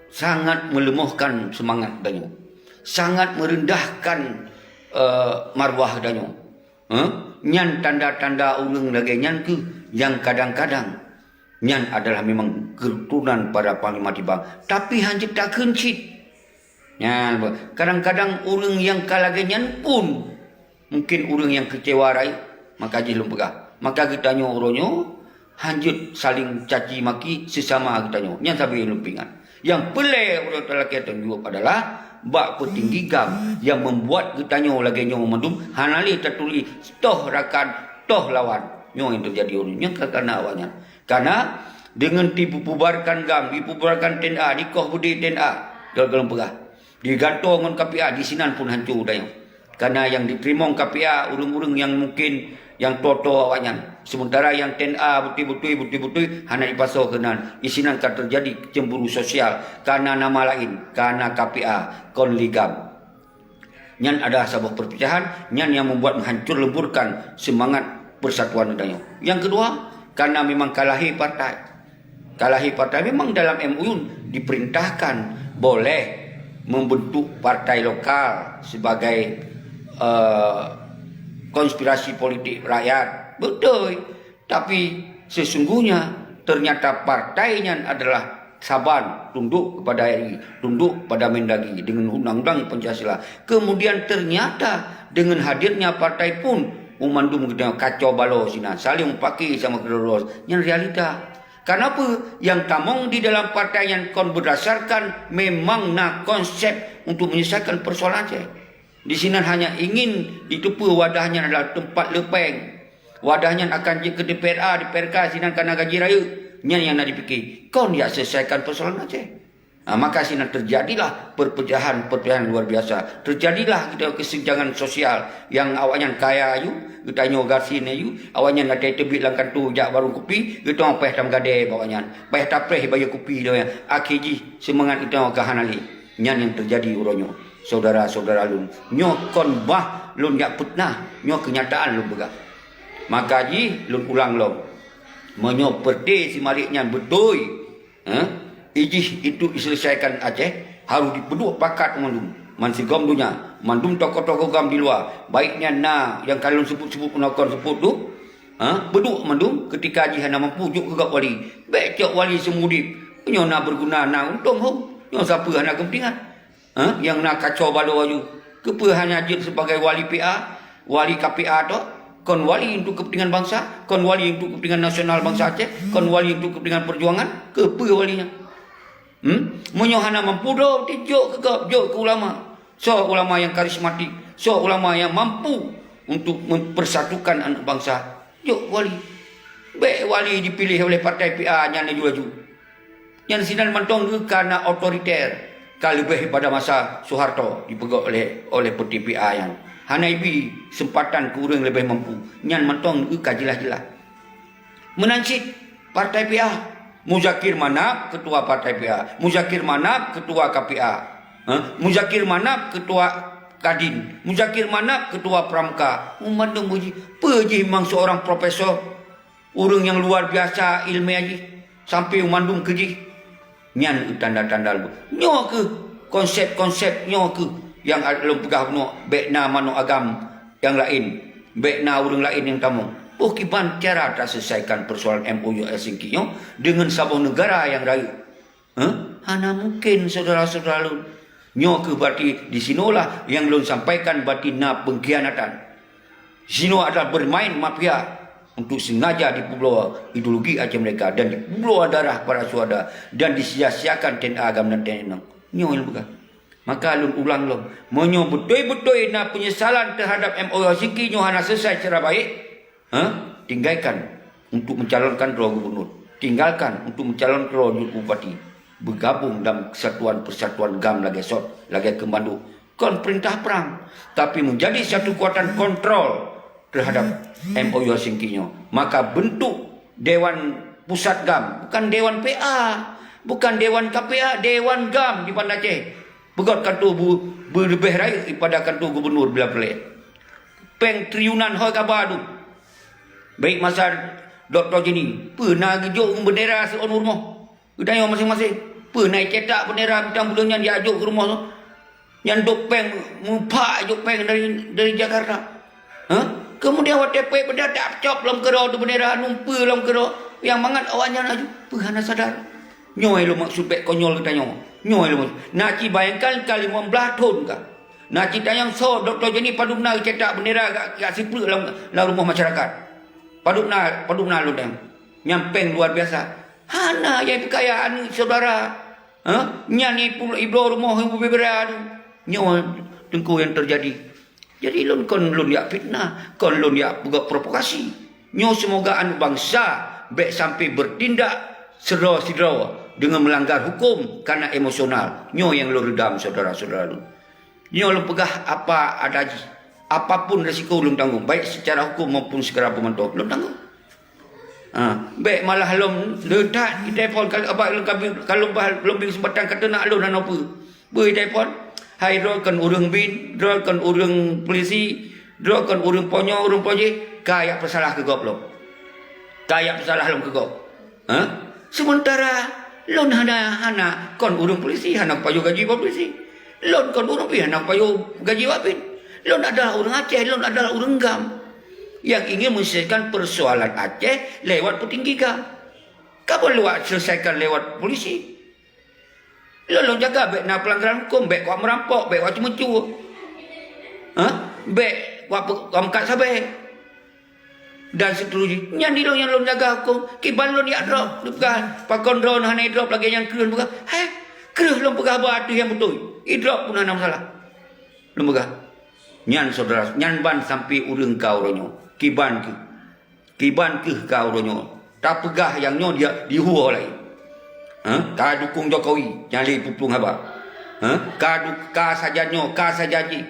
sangat melemahkan semangat danyo. Sangat merendahkan marwah danyo. Nyan tanda-tanda urang lagi nyan ke yang kadang-kadang nyan adalah memang keturunan pada Panglima Tibang tapi hanya tak kencit. Nyan kadang-kadang urang yang kalagi nyan pun mungkin urang yang kecewa rai maka ji lempegah. Maka kita nyo oronyo hanjut saling caci maki sesama kita nyo. Nyan sabi lumpingan. Yang pelai urang lelaki tenjuk adalah bak petinggi gam yang membuat kita nyo lagi nyo memandum hanali tertulis toh rakan toh lawan nyo yang terjadi orangnya karena awalnya karena dengan dibubarkan gam dibubarkan TNA dikoh budi TNA gagal pegah digantung dengan KPA di sinan pun hancur dah karena yang diterima KPA urung-urung yang mungkin yang toto awaknya sementara yang TNA betul-betul hanya dipasau kenan isinan kan terjadi cemburu sosial karena nama lain karena KPA konligam nyan ada sebuah perpecahan nyan yang membuat menghancur lemburkan semangat persatuan adanya. Yang kedua karena memang kalahi partai memang dalam MUU diperintahkan boleh membentuk partai lokal sebagai konspirasi politik rakyat. Betul. Tapi sesungguhnya ternyata partainya adalah Saban tunduk kepada RI, tunduk pada Mendagri dengan undang-undang Pancasila. Kemudian ternyata dengan hadirnya partai pun umandum kita kacau balau sina saling pakai sama kedoros. Yang realita Kenapa? Yang tamong di dalam partai yang kon berdasarkan memang nak konsep untuk menyelesaikan persoalan Aceh. Di sini hanya ingin ditupu wadahnya adalah tempat lepeng. Wadahnya akan ke DPRA, DPRK, sinan kena gaji raya. Yang nak dipikir. Kau dia selesaikan persoalan Aceh. Maka sini terjadilah perpecahan luar biasa. Terjadilah kita kesenjangan sosial yang awaknya kaya you, kita nyogasin you, awaknya nak tebik langkan tu jak warung kopi, kita orang peh tam gade bawanya. Peh tapreh bayar kopi dia. Akiji semangat kita orang kahanali. Yang terjadi uronyo. Saudara-saudara lun, nyo kon bah lun jak putnah, nyo kenyataan lun begah. Maka ji lun ulang lom. Menyo perde si maliknya betul. Ijih itu diselesaikan Aceh harus dipeduk pakat mandum mansigom dunia mandum tokoh-tokoh gam di luar baiknya yang kalian sebut-sebut penakon sebut tu beduk mandum ketika haji hana mampu juk ke wali becok wali semudip nyo nak berguna nak untung ho nyo siapa hana kepentingan yang nak kacau balu aju kepa hanya jid sebagai wali PA wali KPA tu kon wali untuk kepentingan bangsa kon wali untuk kepentingan nasional bangsa Aceh kon wali untuk kepentingan perjuangan kepa walinya menyohana mampu do tijuk ke ulama. So ulama yang karismatik, so ulama yang mampu untuk mempersatukan anak bangsa. Jok wali. Baik wali dipilih oleh partai PA yang laju-laju. Yang sinan mantong kerana otoriter. Kalau lebih pada masa Soeharto dipegang oleh partai PA yang hanaibi sempatan kurang lebih mampu. Yang mantong jelas-jelas. Menancik partai PA. Muzakir Manap ketua partai PA, Muzakir Manap ketua KPA, Muzakir Manap ketua Kadin, Muzakir Manap ketua Pramuka. Umandung buji, pergi memang seorang profesor, orang yang luar biasa ilmiah ji, sampai umandung keji. Nyan tanda-tanda lu. Nyo ke konsep-konsep nyo ke yang lu pegah no bekna mano agam yang lain, bekna orang lain yang tamung. Kiban cara tak selesaikan persoalan MOU Helsinki dengan sebuah negara yang raya. Hana mungkin saudara-saudara lu. Nyo ke berarti di sinolah yang lu sampaikan berarti na pengkhianatan. Sino adalah bermain mafia untuk sengaja dipublo ideologi Aceh mereka dan dipublo darah para suada dan disia-siakan TNA agam dan TNA. Nyo yang bukan. Maka lu ulang lu. Menyo betul-betul na penyesalan terhadap MOU Helsinki nyo hana selesai secara baik. Tinggalkan untuk mencalonkan roh gubernur, tinggalkan untuk mencalonkan roh bupati, bergabung dalam kesatuan persatuan GAM lagi sot lagi kemandu kon perintah perang, tapi menjadi satu kekuatan kontrol terhadap MOU Helsinki. Maka bentuk Dewan Pusat GAM, bukan Dewan PA, bukan Dewan KPA, Dewan GAM di Banda Aceh. Begot kantor berlebih raya daripada kantor gubernur bila pelik. Peng triliunan hoi kabar tu. Baik masa Dr. Jenny pernah gejuk bendera seorang rumah. Kita tanya masing-masing. Pernah cetak bendera bintang bulannya dia ajuk ke rumah tu. Yang duk peng mumpak ajuk peng dari Jakarta. Kemudian waktu peng benda tak cop dalam kerau tu bendera numpa dalam kerau. Yang mangat awaknya nak ajuk. Pernah sadar. Nyoy lu maksud pek konyol kita nyoy. Nyoy lu maksud. Nak bayangkan kali 15 tahun kah. Nak tanya so Dr. Jenny padumna cetak bendera kat sipul dalam rumah masyarakat. Padukna lu dang. Nyampeng luar biasa. Hana yang kekayaan saudara. Nyani pula ibro rumah ibu bebera tu. Nyo tengku yang terjadi. Jadi lun ya fitnah, kon lun ya buat provokasi. Nyo semoga anu bangsa baik sampai bertindak sedera-sedera dengan melanggar hukum karena emosional. Nyo yang lu redam saudara-saudara lu. Nyo lu pegah apa ada apapun risiko belum tanggung, baik secara hukum maupun secara pemantau belum tanggung. Baik malah belum letak di telefon kalau belum kesempatan kata nak lu dan apa. Beri telefon, hai kan urang bin, kan urang polisi, kan urang ponyo, urang poje, kayak pesalah ke gop belum. Kayak pesalah belum ke gop. Sementara lon hana kan urang polisi, hana payu gaji polisi. Lon kan urang bin, hana payu gaji wapin. Lon adalah orang Aceh, lon adalah orang GAM yang ingin menyelesaikan persoalan Aceh lewat petinggi GAM. Kamu luar selesaikan lewat polisi. Lon jaga baik nak pelanggaran hukum, baik kuat merampok, baik kuat mencuri. Baik kuat angkat sabai. dan seterusnya. Yang di yang lon jaga hukum, kiban lon ya drop, bukan pakon drone hanya drop lagi yang kerus bukan. Kerus lon pegah batu yang betul. Drop pun ada masalah. Lon pegah. Nyan saudara, nyan ban sampai urang kau ronyo. Kiban ke kau ronyo. Tak pegah yang nyo dia dihuo lagi. Ka dukung Jokowi, nyali puplung haba. Ka sajanyo, ka sajaji.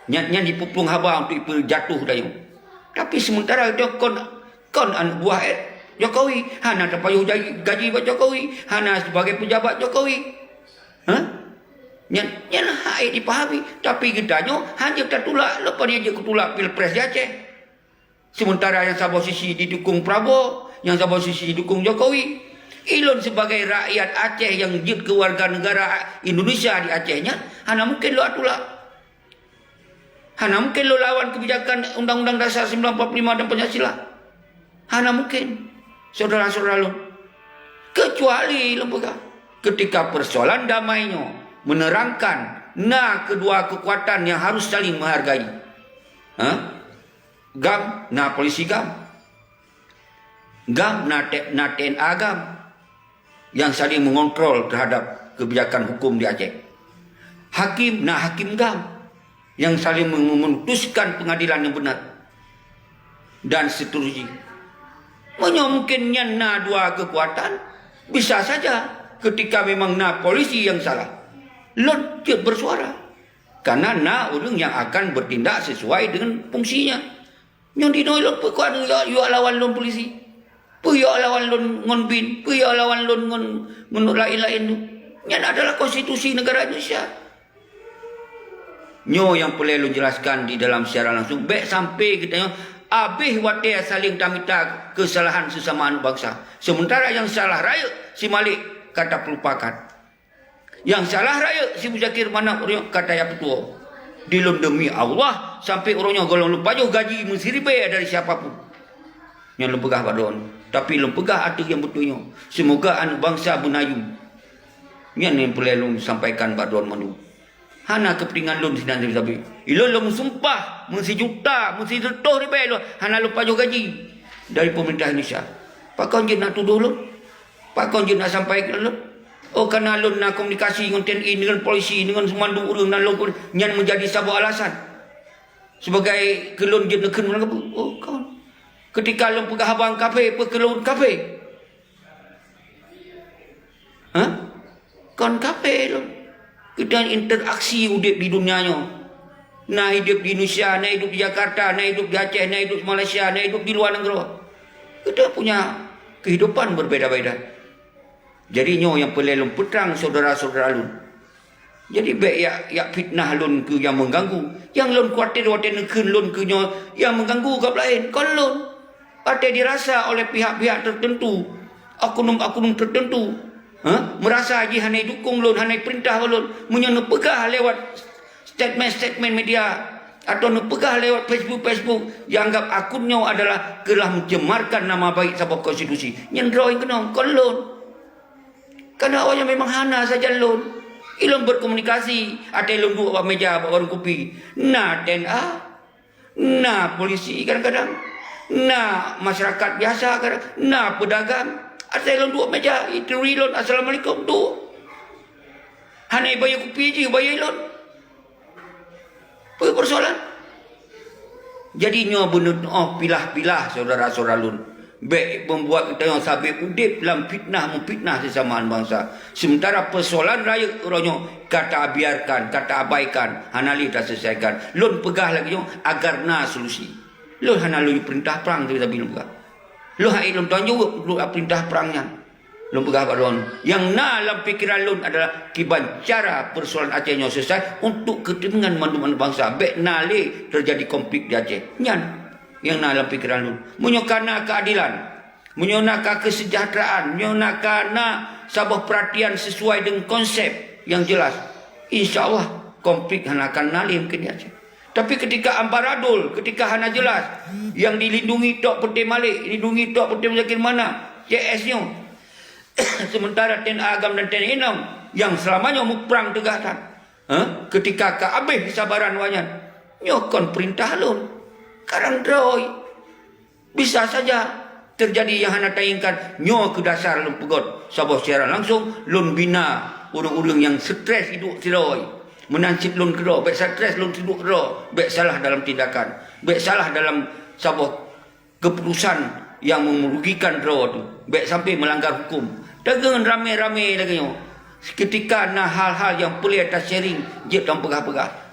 Nyan dipuplung haba untuk jatuh dayo. Tapi sementara dia kon anak buah Jokowi, hana terpayuh gaji buat Jokowi, hana sebagai pejabat Jokowi. Nyan hai dipahami, tapi kitanya hanya tertulak lepas dia ketulak Pilpres di Aceh. Sementara yang sabar sisi didukung Prabowo, yang sabar sisi didukung Jokowi. Ilon sebagai rakyat Aceh yang jid kewarganegaraan Indonesia di Acehnya, hana mungkin lo atulak. Hana mungkin lo lawan kebijakan Undang-Undang Dasar 1945 dan Pancasila. Hana mungkin, saudara-saudara lo. Kecuali lembaga ketika persoalan damainya menerangkan kedua kekuatan yang harus saling menghargai. GAM, polisi GAM. GAM, TNA GAM. Yang saling mengontrol terhadap kebijakan hukum di Aceh. Hakim GAM. Yang saling memutuskan pengadilan yang benar. Dan seterusnya. Mungkinnya dua kekuatan bisa saja ketika memang polisi yang salah. Lon dia bersuara. Karena orang yang akan bertindak sesuai dengan fungsinya. Yang dinoi lon pekuan yo lawan lon polisi. Puyo lawan lon ngon bin, puyo lawan lon ngon lain-lain tu. Yang adalah konstitusi negara Indonesia. Nyo yang perlu jelaskan di dalam secara langsung. Baik sampai kita habis watia saling tamita kesalahan sesama anak bangsa. Sementara yang salah raya si Malik kata pelupakan. Yang salah raya si Muzakir mana kata ya petua. Dilun demi Allah sampai orangnya golong lupa jauh gaji mensiribe dari siapapun. Yang lempegah badon. Tapi lempegah ada yang betulnya. Semoga anak bangsa benayu. Yang perlu sampaikan badon manu. Hana kepentingan lun sinan tapi ilon lo sumpah mensijuta mensijuta ribe lo hana lupa juga gaji dari pemerintah Indonesia. Pak kau nak tuduh lo? Pak kau nak sampaikan lo? Oh karena lun nak komunikasi dengan TNI dengan polisi dengan semua urang dan lo yang menjadi sebuah alasan sebagai kelun je neken mana apa? Oh kau ketika lo pegah abang kafe pekelun kafe. Kon kafe lo. Kita interaksi hidup di dunianya. Nah hidup di Indonesia, nah hidup di Jakarta, nah hidup di Aceh, nah hidup di Malaysia, nah hidup di luar negara. Kita punya kehidupan berbeza-beza. Jadi nyo yang perlu petrang saudara-saudara lun. Jadi baik ya fitnah lun ke yang mengganggu. Yang lun kuatir neken lun ke nyo yang mengganggu ke lain. Kalau lun ada dirasa oleh pihak-pihak tertentu, oknum-oknum tertentu. Merasa haji hanai dukung lon, hanai perintah lon, menyono pegah lewat statement media atau pegah lewat Facebook yang anggap akunnya adalah telah mencemarkan nama baik sebuah konstitusi. Yang drawing kena kon lon. Karena awalnya memang hana saja lon. Ilon berkomunikasi, ada lon dua meja warung kopi. TNA, polisi kadang-kadang, masyarakat biasa kadang, pedagang. Ada ilon dua meja, itu ilon assalamualaikum tu. Hanya bayar kopi je, bayar ilon. Apa persoalan? Jadi nyo benar pilah-pilah saudara-saudara lun. Baik membuat kita yang sabit udip dalam memfitnah sesama bangsa. Sementara persoalan rakyat orangnya kata biarkan, kata abaikan, hanali tak selesaikan. Lun pegah lagi agar solusi. Lun hanali perintah perang tapi lun pegah. Lu hai lun tuan jawab lu perintah perangnya. Lu pegah balon. Yang dalam pikiran lun adalah kiban cara persoalan Acehnya selesai untuk kepentingan mandu-mandu bangsa. Baik nale terjadi konflik di Aceh. Nyan yang dalam pikiran lun. Menyokana keadilan, menyonaka kesejahteraan, menyonaka sabah perhatian sesuai dengan konsep yang jelas. Insya-Allah konflik akan nale mungkin di Aceh. Tapi ketika ambaradul, ketika hana jelas, yang dilindungi Tok Putih Malik, dilindungi Tok Putih Muzakir mana, CS-nya. Sementara TNA Agam dan TNI Enam, yang selamanya perang tegasan. Ketika kehabis kesabaran wajan, nyokon perintah lun. Karang droi. Bisa saja terjadi yang hana tayangkan nyo ke dasar lun pegot sabah secara langsung lun bina urang-urang yang stres hidup tiroi menancip lun kedo baik stres lun hidup kedo baik salah dalam tindakan baik salah dalam sabah keputusan yang merugikan ro tu baik sampai melanggar hukum dagang rame-rame daganyo ketika na hal-hal yang perlu atas sharing je dalam pegah-pegah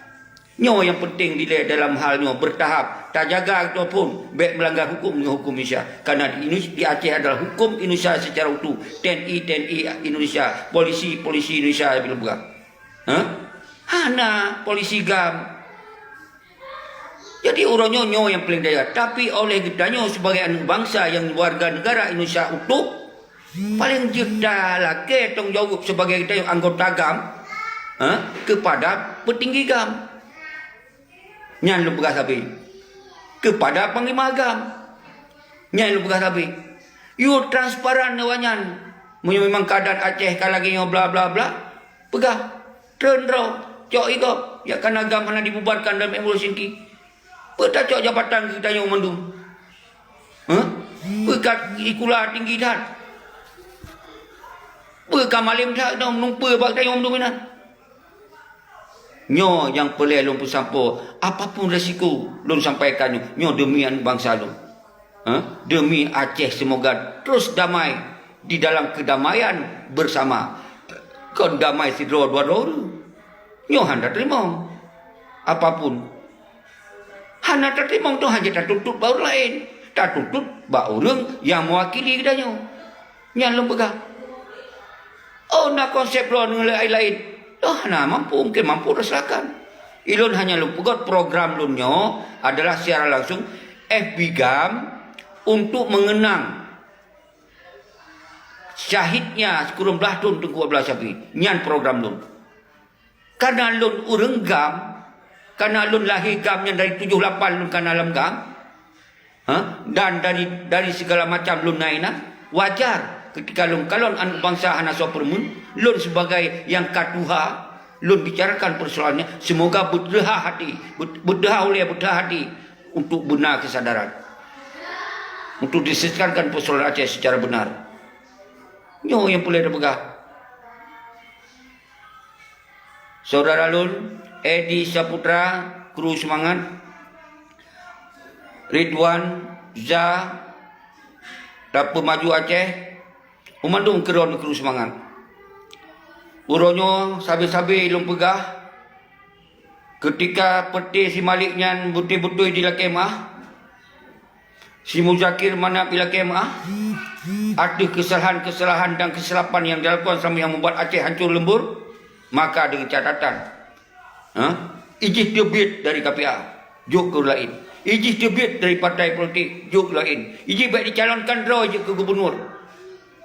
nyo yang penting dilihat dalam halnya bertahap tak jaga ataupun baik melanggar hukum dengan hukum Indonesia karena di Aceh adalah hukum Indonesia secara utuh TNI Indonesia polisi Indonesia bila bukan hana polisi gam jadi orangnya nyo yang paling daya tapi oleh kita nyo sebagai anak bangsa yang warga negara Indonesia utuh paling kita lah ke tanggungjawab sebagai kita yang anggota GAM kepada petinggi GAM nyan lu begas habis kepada panglima GAM nyan lu begas habis you transparan nawanyan memang keadaan Aceh kalau lagi bla bla bla pegah terendro cok igop ya karena GAM hana dibubarkan dalam evolusi ki peta cok jabatan kita yang mandum pekat ikula tinggi dah kamalim tak dah numpa bak tayong dominan nyo yang pelai lun pesampo apapun resiko lun sampaikan nyo demi bangsa lun demi Aceh semoga terus damai di dalam kedamaian bersama kon damai sidro dua nyo handa terima apapun handa terima tu hanya tak tutup baru lain tak tutup bak orang yang mewakili kita nyo nyan lun pegang oh nak konsep lo dengan lain-lain. Nah mampu mungkin mampu rasakan. Ilun hanya lu pegot program lunyo adalah secara langsung FB GAM untuk mengenang syahidnya sekurang belah tahun Tengku Abdullah Syafiee. Nyan program lun. Karena lun urang GAM, karena lun lahir GAM yang dari 78 lun kan alam GAM. Dan dari segala macam lun naina wajar ketika lun kalon anak bangsa hana sopermun lun sebagai yang katuha lun bicarakan persoalannya semoga berdeha hati untuk benar kesadaran untuk diselesaikan persoalan Aceh secara benar nyo yang boleh dipegah saudara lun Edi Saputra Kru Semangat Ridwan Za Dapur Maju Aceh umandung keron Kru Semangat uronyo sabi-sabi ilung pegah ketika peti si Maliknya betul-betul di la kemah si Muzakir mana bila kemah ada kesalahan dan kesilapan yang dilakukan sama yang membuat Aceh hancur lembur maka dengan catatan ijih debit dari KPA juk ke lain ijih debit dari partai politik juk lain ijih baik dicalonkan draw je ke gubernur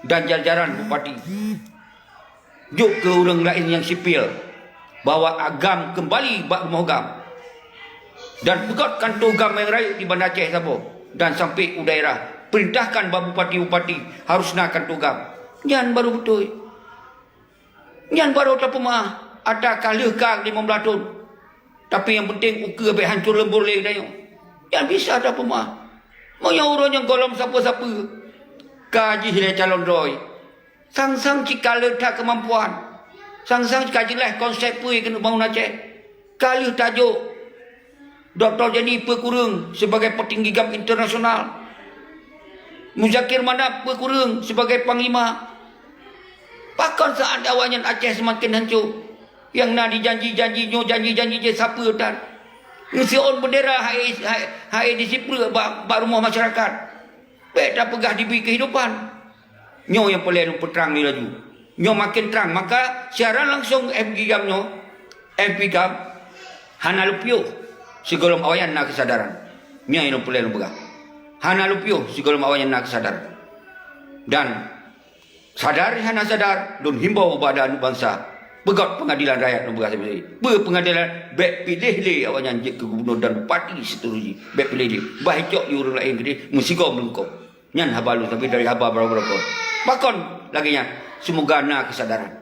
dan jajaran bupati juk ke orang lain yang sipil bawa agam kembali bak rumah agam dan pegot kantor agam yang raya di Bandar Aceh Sabah dan sampai ke daerah perintahkan bupati-bupati harus nak kantor agam nyan baru betul nyan baru tak pemah ada kalihkah 15 tahun tapi yang penting uka baik hancur lembur lagi dah yang bisa tak pemah mau yang orang yang golong siapa-siapa kaji hilai calon roy sang-sang jika letak kemampuan sang-sang jika jelas konsep pui kena bangun Aceh kali tajuk Dr. Jenny Pekurung sebagai petinggi GAM internasional Muzakir Manap Pekurung sebagai panglima bahkan saat awalnya Aceh semakin hancur yang nak dijanji-janji je siapa dan ngisi on bendera hai disiplin bak rumah masyarakat baik dah pegah diberi kehidupan nyo yang boleh terang ni laju nyo makin terang maka secara langsung FB GAM hana lupiuh segolom awayan nak kesadaran nyo yang boleh pegah hana lupiuh segolom awayan nak kesadaran dan sadar hana sadar dun himbau pada anu bangsa pegot pengadilan rakyat nu begas pengadilan baik pilih le awaknya je ke gubernur dan bupati seterusnya baik pilih le baik cok di orang lain gede musigom lengkop nyan habalu tapi dari haba berapa bakon lagi nya semoga na kesadaran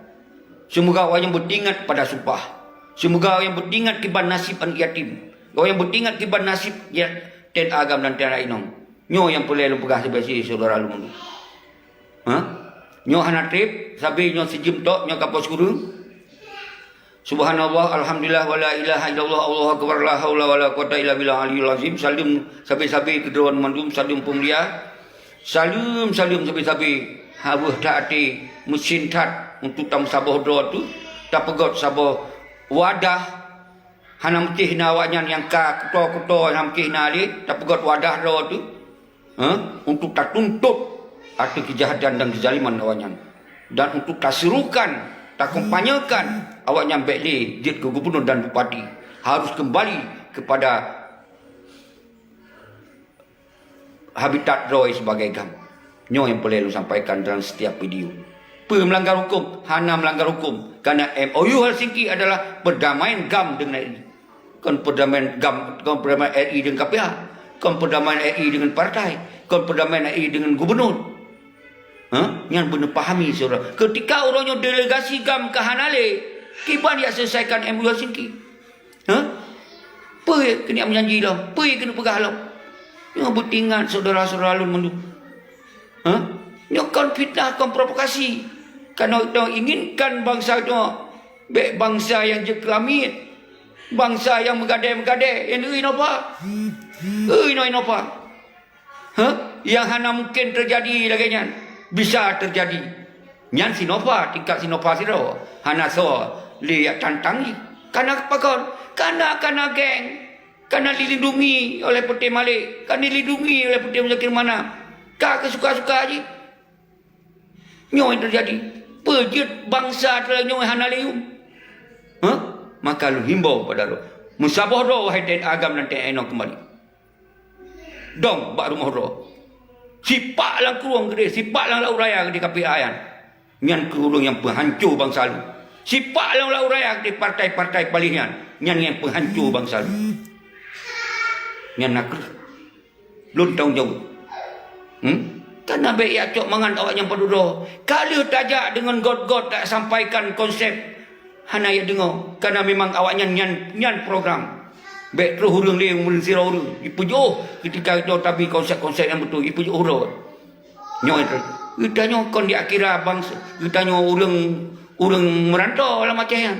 semoga awaknya beringat pada sumpah semoga yang beringat kiban nasib anak yatim yang beringat kiban nasib ya ten agam dan ten inong Nyo yang boleh lu pegah sebesi saudara lu mundu. Ha? Nyo hana trip, sabi nyo sejim tok, nyo kapos kurung. Subhanallah, alhamdulillah, wala ilaha illallah, Allahu akbar, la haula wala quwata illa billah aliyul azim. Salim sabi-sabi kedewan mandum, salim pemulia. Salim sabi-sabi habuh taati mesin tat untuk tam saboh doa tu. Tak pegot saboh wadah hana mutih na awanyan yang ka kuto-kuto hana mutih na ali, tak pegot wadah doa tu. Untuk tak tuntut atau kejahatan dan kezaliman awanyan. Dan untuk tak serukan, tak kumpanyakan awaknya bekli jid ke gubernur dan bupati harus kembali kepada habitat roy sebagai gam. Nyo yang boleh lu sampaikan dalam setiap video. Melanggar hukum, hana melanggar hukum. Karena MOU Helsinki adalah perdamaian gam dengan RI. Kon perdamaian gam, kon perdamaian RI dengan KPH, kon perdamaian RI dengan partai, kon perdamaian RI dengan gubernur. Yang benar pahami saudara. Ketika orangnya delegasi gam ke Hanale, kiban dia selesaikan MOU Helsinki. Pergi kena menjanji lah, pergi kena pegah lah. Yang bertingan saudara-saudara lu mendu. Yang kon fitnah, kon provokasi. Karena kita inginkan bangsa itu bangsa yang jeklamit, bangsa yang menggadai-menggadai, yang apa? Apa? Yang hana mungkin terjadi lagi nyan. Bisa terjadi. Nyan Sinova, tingkat Sinova siro. Hana so lihat tantangi. Karena apa kon? Karena geng. Karena dilindungi oleh Putih Malik. Karena dilindungi oleh Putih Muzakir Mana. Kak kesuka-suka aja. Nyo yang terjadi. Pejit bangsa telah nyo hana lium. Maka lu himbau pada lu. Musabah roh wahai den agam dan den eno kembali. Dong bak rumah roh. Sipak lang kurung gede, sipak lang lau raya di KPI ayan. Nyan kurung yang penghancur bangsa lu. Sipak lang lau raya di partai-partai palingan. Nyan yang penghancur bangsa lu. Nyan nak lun tanggung jawab. Karena baik ya cok mangan awak yang penduduk. Kalau tajak dengan god-god tak sampaikan konsep hana ya dengar. Karena memang awaknya nyan program. Baik terus hurung dia mulai sirau hurung. Ipujuh ketika itu tapi konsep-konsep yang betul. Ipujuh hurung. Nyoy terus. Kita nyoy kon dia kira bangsa. Kita nyoy urang merantau lah macam yang.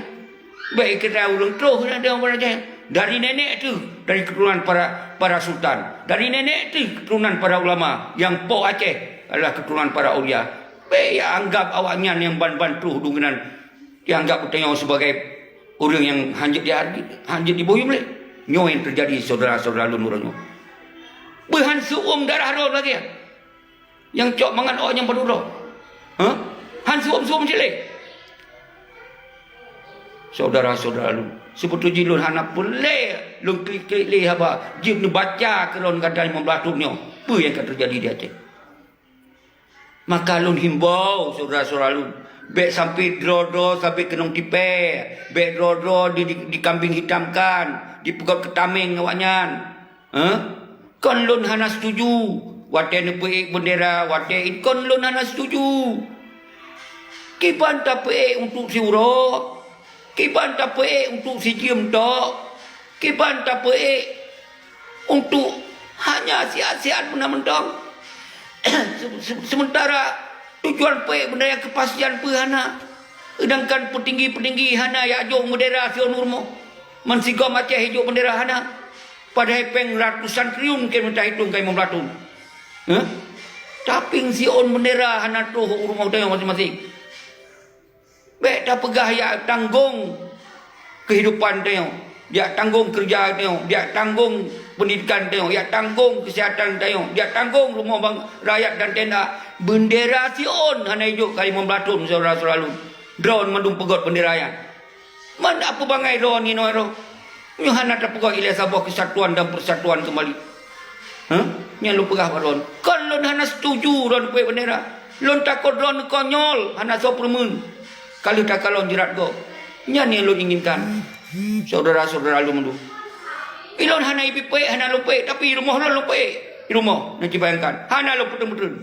Baik kita urang terus ada orang macam. Dari nenek tu, dari keturunan para sultan. Dari nenek tu, keturunan para ulama. Yang Po Aceh adalah keturunan para ulia. Baik, ya, anggap awaknya yang bantu dengan dianggap bertanya sebagai orang yang hanjit di boyum le. Nyo yang terjadi saudara-saudara lunurnya. Berhan suum darah roh lagi ya. Yang cok mangan awak yang berdurah. Han suum cile. Saudara-saudara lu. Sebetulnya jilun hana boleh lung klik-klik leh apa jib ni baca kelon kadang 15 tahunnya. Apa yang akan terjadi di Aceh? Maka lun himbau saudara-saudara lun. Bek sampai dro-dro sampai kenong tipe. Bek dro-dro di kambing hitamkan, di pegot ketaming awaknya. Kon lun hana setuju. Wate ni peik bendera, wate kon lun hana setuju. Kiban tak peik untuk si urok. Kiban tak peik untuk si jiem tok. Kiban tak peik untuk hanya siat-siat menang-menang. Sementara tujuan peik benda yang kepastian perhana. Sedangkan petinggi-petinggi hana yang ajok bendera Sion Urmo. Mensigom Aceh hijau bendera hana. Padahal peng ratusan triliun mungkin minta hitung kain membelatun. Tapi Sion bendera hana tu Urmo tu yang masing-masing. Baik dah pegah ya tanggung kehidupan dia, dia tanggung kerja dia, dia tanggung pendidikan dia, dia tanggung kesihatan dia, dia tanggung rumah bang rakyat dan tenda. Bendera Sion hana hidup kali membelatun saudara-saudara lu. Drone mandung pegot bendera ya. Mana apa bangai drone ni no? Nyu hana tak pegot ila sabah kesatuan dan persatuan kembali. Nya lu pegah drone. Kon lu hana setuju drone pe bendera. Lu takut drone konyol hana so permun. Kalau tak kalon jerat go. Nya ni lu inginkan. Saudara-saudara lu mendu. Ilon hana ipi hana lu pe tapi rumah lu pe. Di rumah nanti bayangkan. Hana lu betul-betul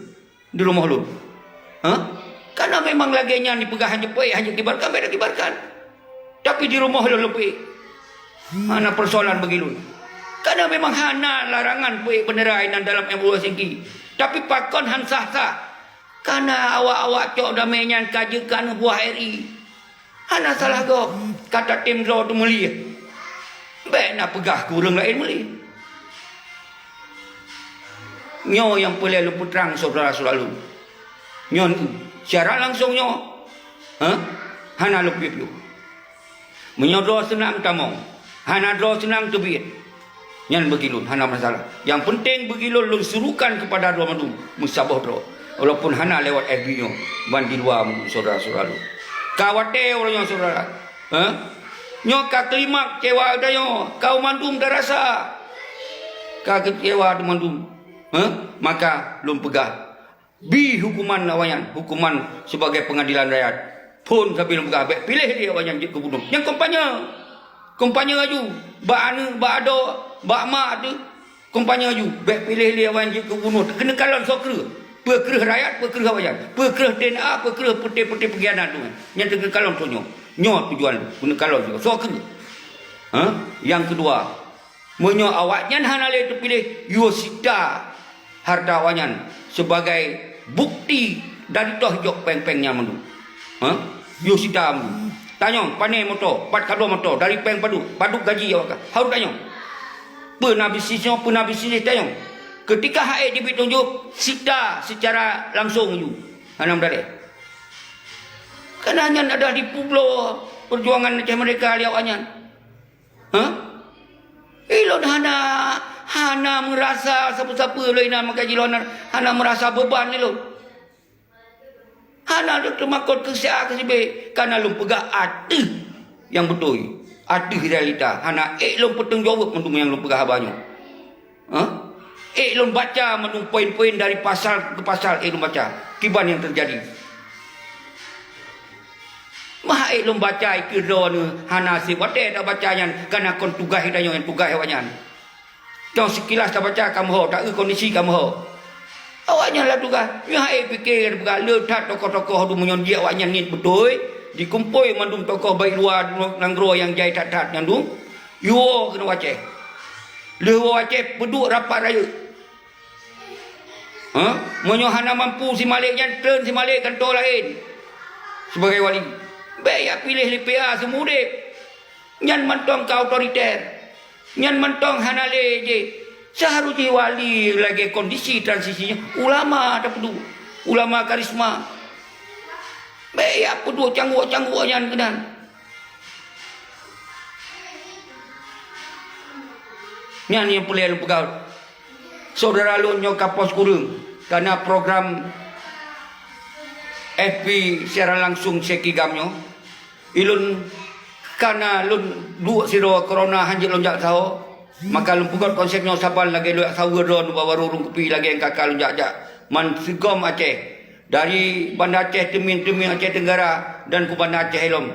di rumah lu. Karena memang laginya dipegah hanya pe hanya kibarkan beda kibarkan. Tapi di rumah lu pe. Hana persoalan bagi lu. Karena memang hana larangan puik benerai dalam MOU Helsinki. Tapi pakon han sah-sah. Karena awak-awak cok damainya kajikan buah RI. Hana salah go. Kata tim draw tu meli. Baik nak pegah kurang lain meli. Nyo yang boleh lu putrang saudara selalu. Nyo secara langsung nyo. Hana lu piu. Menyodor senang tamong. Hana draw senang tebit. Yang begilun, hana masalah. Yang penting begilun lu suruhkan kepada dua mandum musabah draw. Walaupun hana lewat FB nyo, bandi luar saudara-saudara lu. Kawate orangnya saudara. Nyo ka kelima kecewa dah nyo. Kau mandum dah rasa. Ka kecewa tu mandum. Maka lu pegah. Hukuman awayan, hukuman sebagai pengadilan rakyat. Pun sambil lu pegah, pilih dia awayan ke gunung. Yang kompanya aju. Ba ado Bak mak tu kompanya aju. Baik pilih dia awan je ke gunung. Kena kalon sokra. Pekerah rakyat, pekerah awayan. Pekerah DNA, pekerah putih-putih pergianan tu. Yang kena kalon tu nyo. Nyo tujuan tu. Kena kalon juga. Sokra. Yang kedua. Menyo awaknya hanale tu pilih Yosita harta awanyan. Sebagai bukti dari toh jok peng-pengnya mendu. Yosita mendu. Tanyong, panai motor. 4 kado motor. Dari peng padu. Padu gaji awak. Harus tanyong. Pernah bisnis tayang. Ketika haid ditunjuk sita secara langsung ju. Hanam dare. Karena hanya ada di Pueblo perjuangan macam mereka liawanya. Ilon hana merasa siapa-siapa lain nak makaji lon hana merasa beban ni lo. Hana tu termakut kesia kesibe karena lu pegah hati yang betul. Ada realita. Hana lom petang jawab mentum yang lom pegah banyak. Lom baca mentum poin-poin dari pasal ke pasal. Lom baca kiban yang terjadi. Mah lom baca ikirdo ni hana si wate dah bacanya karena kon tugas hidayah yang tugas awanyan. Jauh sekilas dah baca kamu ho tak kondisi kamu ho. Awaknya lah tugas. Ya fikir bukan letak tokoh-tokoh tu menyondi awaknya ni betul. Dikumpul mandum tokoh baik luar nanggro yang jai tat-tat nyandung. Yo kena waceh. Lewa waceh peduk rapat raya. Menyohana mampu si maliknya turn si malik kantor lain. Sebagai wali. Baik pilih LPA semudip. Nyan mantong ke autoriter. Nyan mantong hanale je. Seharusnya wali lagi kondisi transisinya. Ulama tak peduk. Ulama karisma. Baik apa dua cangguk-cangguk yang kedan. Ni yang boleh lu pegang. Saudara lu nyok pos kurung karena program FP secara langsung sekigamnya. Ilun karena lun dua siro corona hanjil lonjak tahu. Maka lu pegang konsepnya sabar lagi lu tahu ron bawa rurung kepi lagi yang kakak lonjak-jak. Man sigom Aceh. Dari Bandar Aceh, Temin Aceh Tenggara dan ke Bandar Aceh Helom.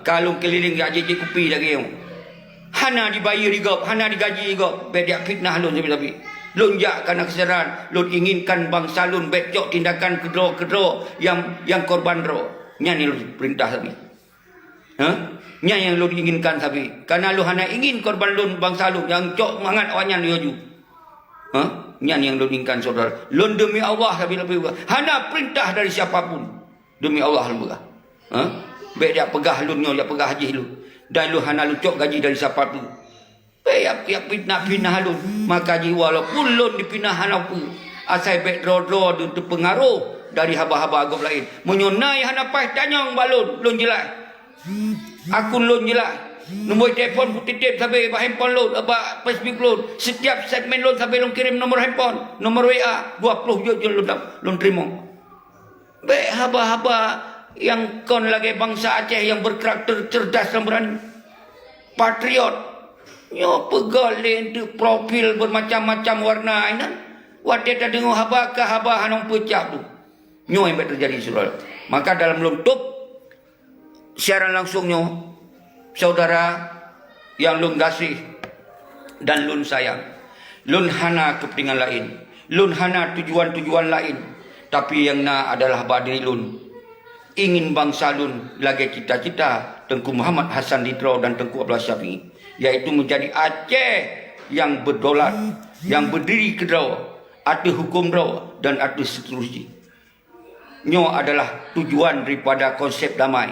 Kalau keliling gaji kupi lagi yang. Hana dibayar juga, hana digaji juga. Bedak fitnah lun tapi. Lun jak karena kesedaran, lun inginkan bangsa lun becok tindakan kedro yang korban ro. Nya ni lun perintah tapi. Nya yang lun inginkan tapi. Karena lun hana ingin korban lun bangsa lun yang cok mangat awannya lioju. Yang lun inginkan saudara. Lun demi Allah lebih hana perintah dari siapapun. Demi Allah lun pegah. Baik dia pegah lun dia pegah haji lun. Dan lun hana lucok gaji dari siapapun. Baik dia pinah lun. Maka haji walaupun lun dipinah hana pun. Asal baik dro tu terpengaruh dari haba-haba agama lain. Menyonai hana pas tanyang balun lun jelas. Akun lun jelas. Nombor telefon putih tip sampai handphone load, Facebook load. Setiap segmen load sampai lu kirim nombor handphone, nomor WA 20 je lu terima. Baik haba-haba yang kon lagi bangsa Aceh yang berkarakter cerdas dan berani. Patriot. Nyo pegal tu profil bermacam-macam warna ini. Wadah tak dengar haba ke haba hanong pecah tu. Nyo yang terjadi saudara. Maka dalam luntup siaran langsungnya saudara yang lun kasih dan lun sayang. Lun hana kepentingan lain. Lun hana tujuan-tujuan lain. Tapi yang nak adalah badai lun. Ingin bangsa lun lagi cita-cita Tengku Muhammad Hassan Lidra dan Tengku Abdullah Syafi'i. yaitu menjadi Aceh yang berdaulat, yang berdiri ke daw, ada hukum daw dan ada seterusnya. Nyo adalah tujuan daripada konsep damai.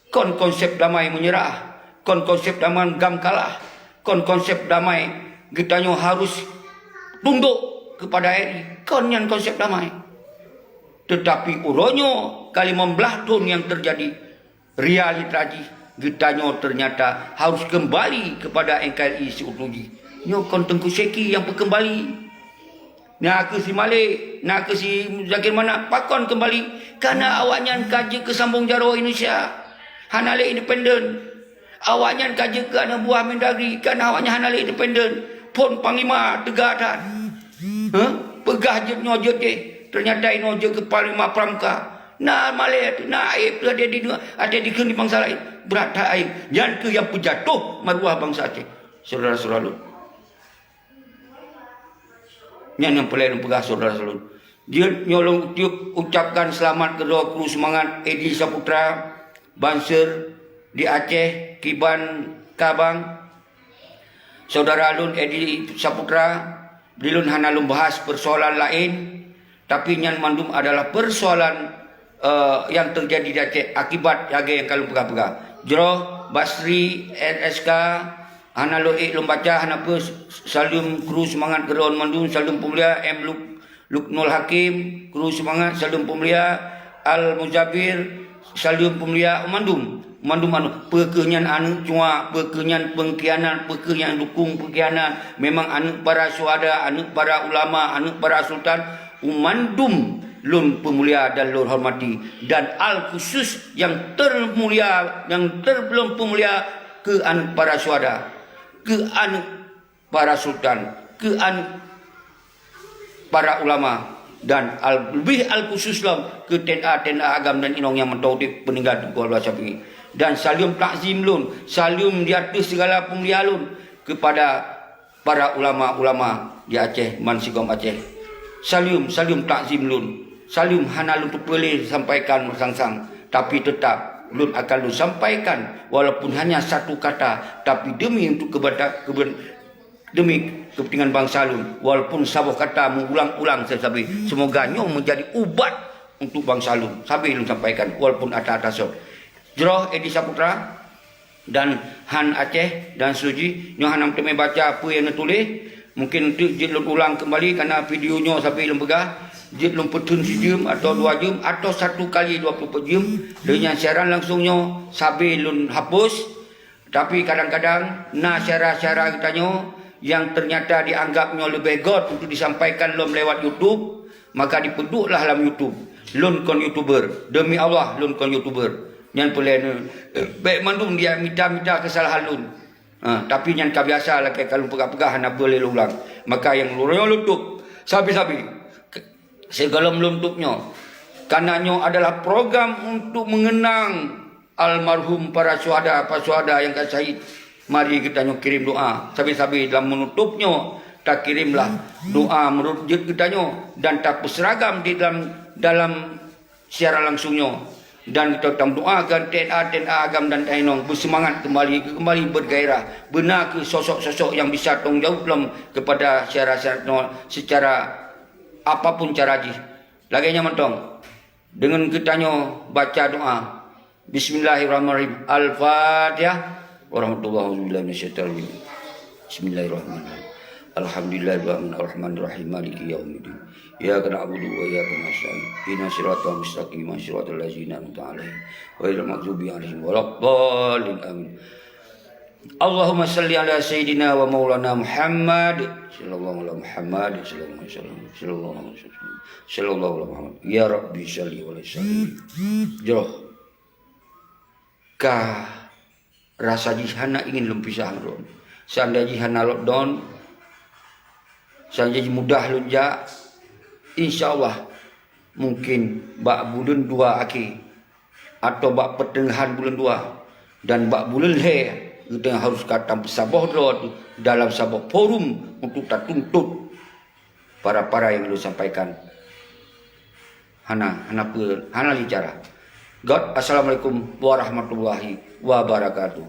Kon konsep damai menyerah, kon konsep damai gam kalah, kon konsep damai kita nyo harus tunduk kepada RI. Kon yang konsep damai. Tetapi uronyo kali membelah tun yang terjadi realitasi kita nyo ternyata harus kembali kepada NKRI seutuhnya. Nyo kon Tengku Seki yang berkembali. Nak ke si Malik, nak ke si Zakir mana, pakon kembali. Karena awaknya kaji ke Sambung Jaro Indonesia. Hanale independen. Awaknya kaji ke anak buah Mendagri. Karena awaknya hanale independen. Pun Panglima Tegatan. Pegah je nyojot je. Ternyata inojo ke Panglima Pramuka. Nah Malik, nah aib ada di kini bangsa lain. Berat aib. Yang ke yang penjatuh maruah bangsa Aceh. Saudara-saudara. Yang pelai pegah saudara-saudara. Dia nyolong tiup ucapkan selamat kedua kru semangat Edi Saputra, Banser di Aceh, Kiban Kabang. Saudara Alun Edi Saputra, dilun hanalun bahas persoalan lain, tapi yang mandum adalah persoalan yang terjadi di Aceh akibat jaga yang kalau pegah-pegah. Jero Basri NSK Hana loik lembaca hana pus Salim kru semangat geron mandum Salim Pemulia M Luknul Hakim kru semangat Salim Pemulia Al Muzabir Salim Pemulia mandum pekenyan anu cua pekenyan pengkhianat pekenyan dukung pengkhianat memang anu para syuhada anu para ulama anu para sultan umandum lun pemulia dan lun hormati dan al khusus yang termulia yang terbelum pemulia ke anu para syuhada ke anu para sultan, ke anu para ulama dan lebih al khusus ke tenda agam dan inong yang mentaudik peninggal di Kuala Sapi dan salim takzim lun, salim di atas segala pemulia lun kepada para ulama-ulama di Aceh, Mansigom Aceh. Salim takzim lun, salim hana lun terpilih sampaikan bersang-sang, tapi tetap lun akan lun sampaikan walaupun hanya satu kata, tapi demi untuk demi kepentingan bangsa lun, walaupun sabuh kata mengulang-ulang sesabi, semoga nyo menjadi ubat untuk bangsa lun. Sabi lun sampaikan walaupun atas Jero Edi Saputra dan Han Aceh dan Suji nyo hanam teme baca apa yang tulis, mungkin jid lun ulang kembali karena videonya sampai lun pegah. Jid lum petun sejam atau 2 jam atau 1 kali 24 jam dengan siaran langsungnya sabi lun hapus. Tapi kadang-kadang syara-syara kitanya yang ternyata dianggapnya lebih god untuk disampaikan lum lewat YouTube, maka dipeduklah dalam YouTube. Lun kon YouTuber, demi Allah lun kon YouTuber. Yang boleh baik mandum dia minta kesalahan lun. Tapi yang biasa lah kalau pegah-pegah nak boleh ulang. Maka yang lurus lutup sabi-sabi segala meluntuknya karenanya adalah program untuk mengenang almarhum para syuhada yang syahid. Mari kita kirim doa sabi-sabi dalam menutupnya, tak kirimlah doa menurut kita dan tak berseragam di dalam siaran langsungnya, dan kita doakan TNA agam dan tainong bersemangat kembali bergairah benar ke sosok-sosok yang bisa tanggung jawab kepada syarat-syarat secara apapun cara ji. Laginya mentong dengan kitanya baca doa Bismillahirrahmanirrahim. Al-Fatihah. Warahmatullahi wabarakatuh. Bismillahirrahmanirrahim. Alhamdulillahirrahmanirrahim. Maliki yaumiddin. Iyyaka na'budu wa iyyaka nasta'in. Ihdinas siratal mustaqim. Siratal ladzina an'amta 'alaihim ghairil maghdubi 'alaihim waladdallin. Amin. Allahumma salli ala sayyidina wa maulana Muhammad sallallahu alaihi Muhammad sallallahu alaihi Muhammad ya Rabbi salli wa sallim. Joh ka rasa jihana ingin lempisah ron sanda jihana lockdown sanda mudah lunja insyaallah mungkin bak bulan 2 akhir atau bak pertengahan bulan 2 dan bak bulan he kita harus kata bersabar dalam sebuah forum untuk tak tuntut para yang lu sampaikan. Hana bicara. God, assalamualaikum warahmatullahi wabarakatuh.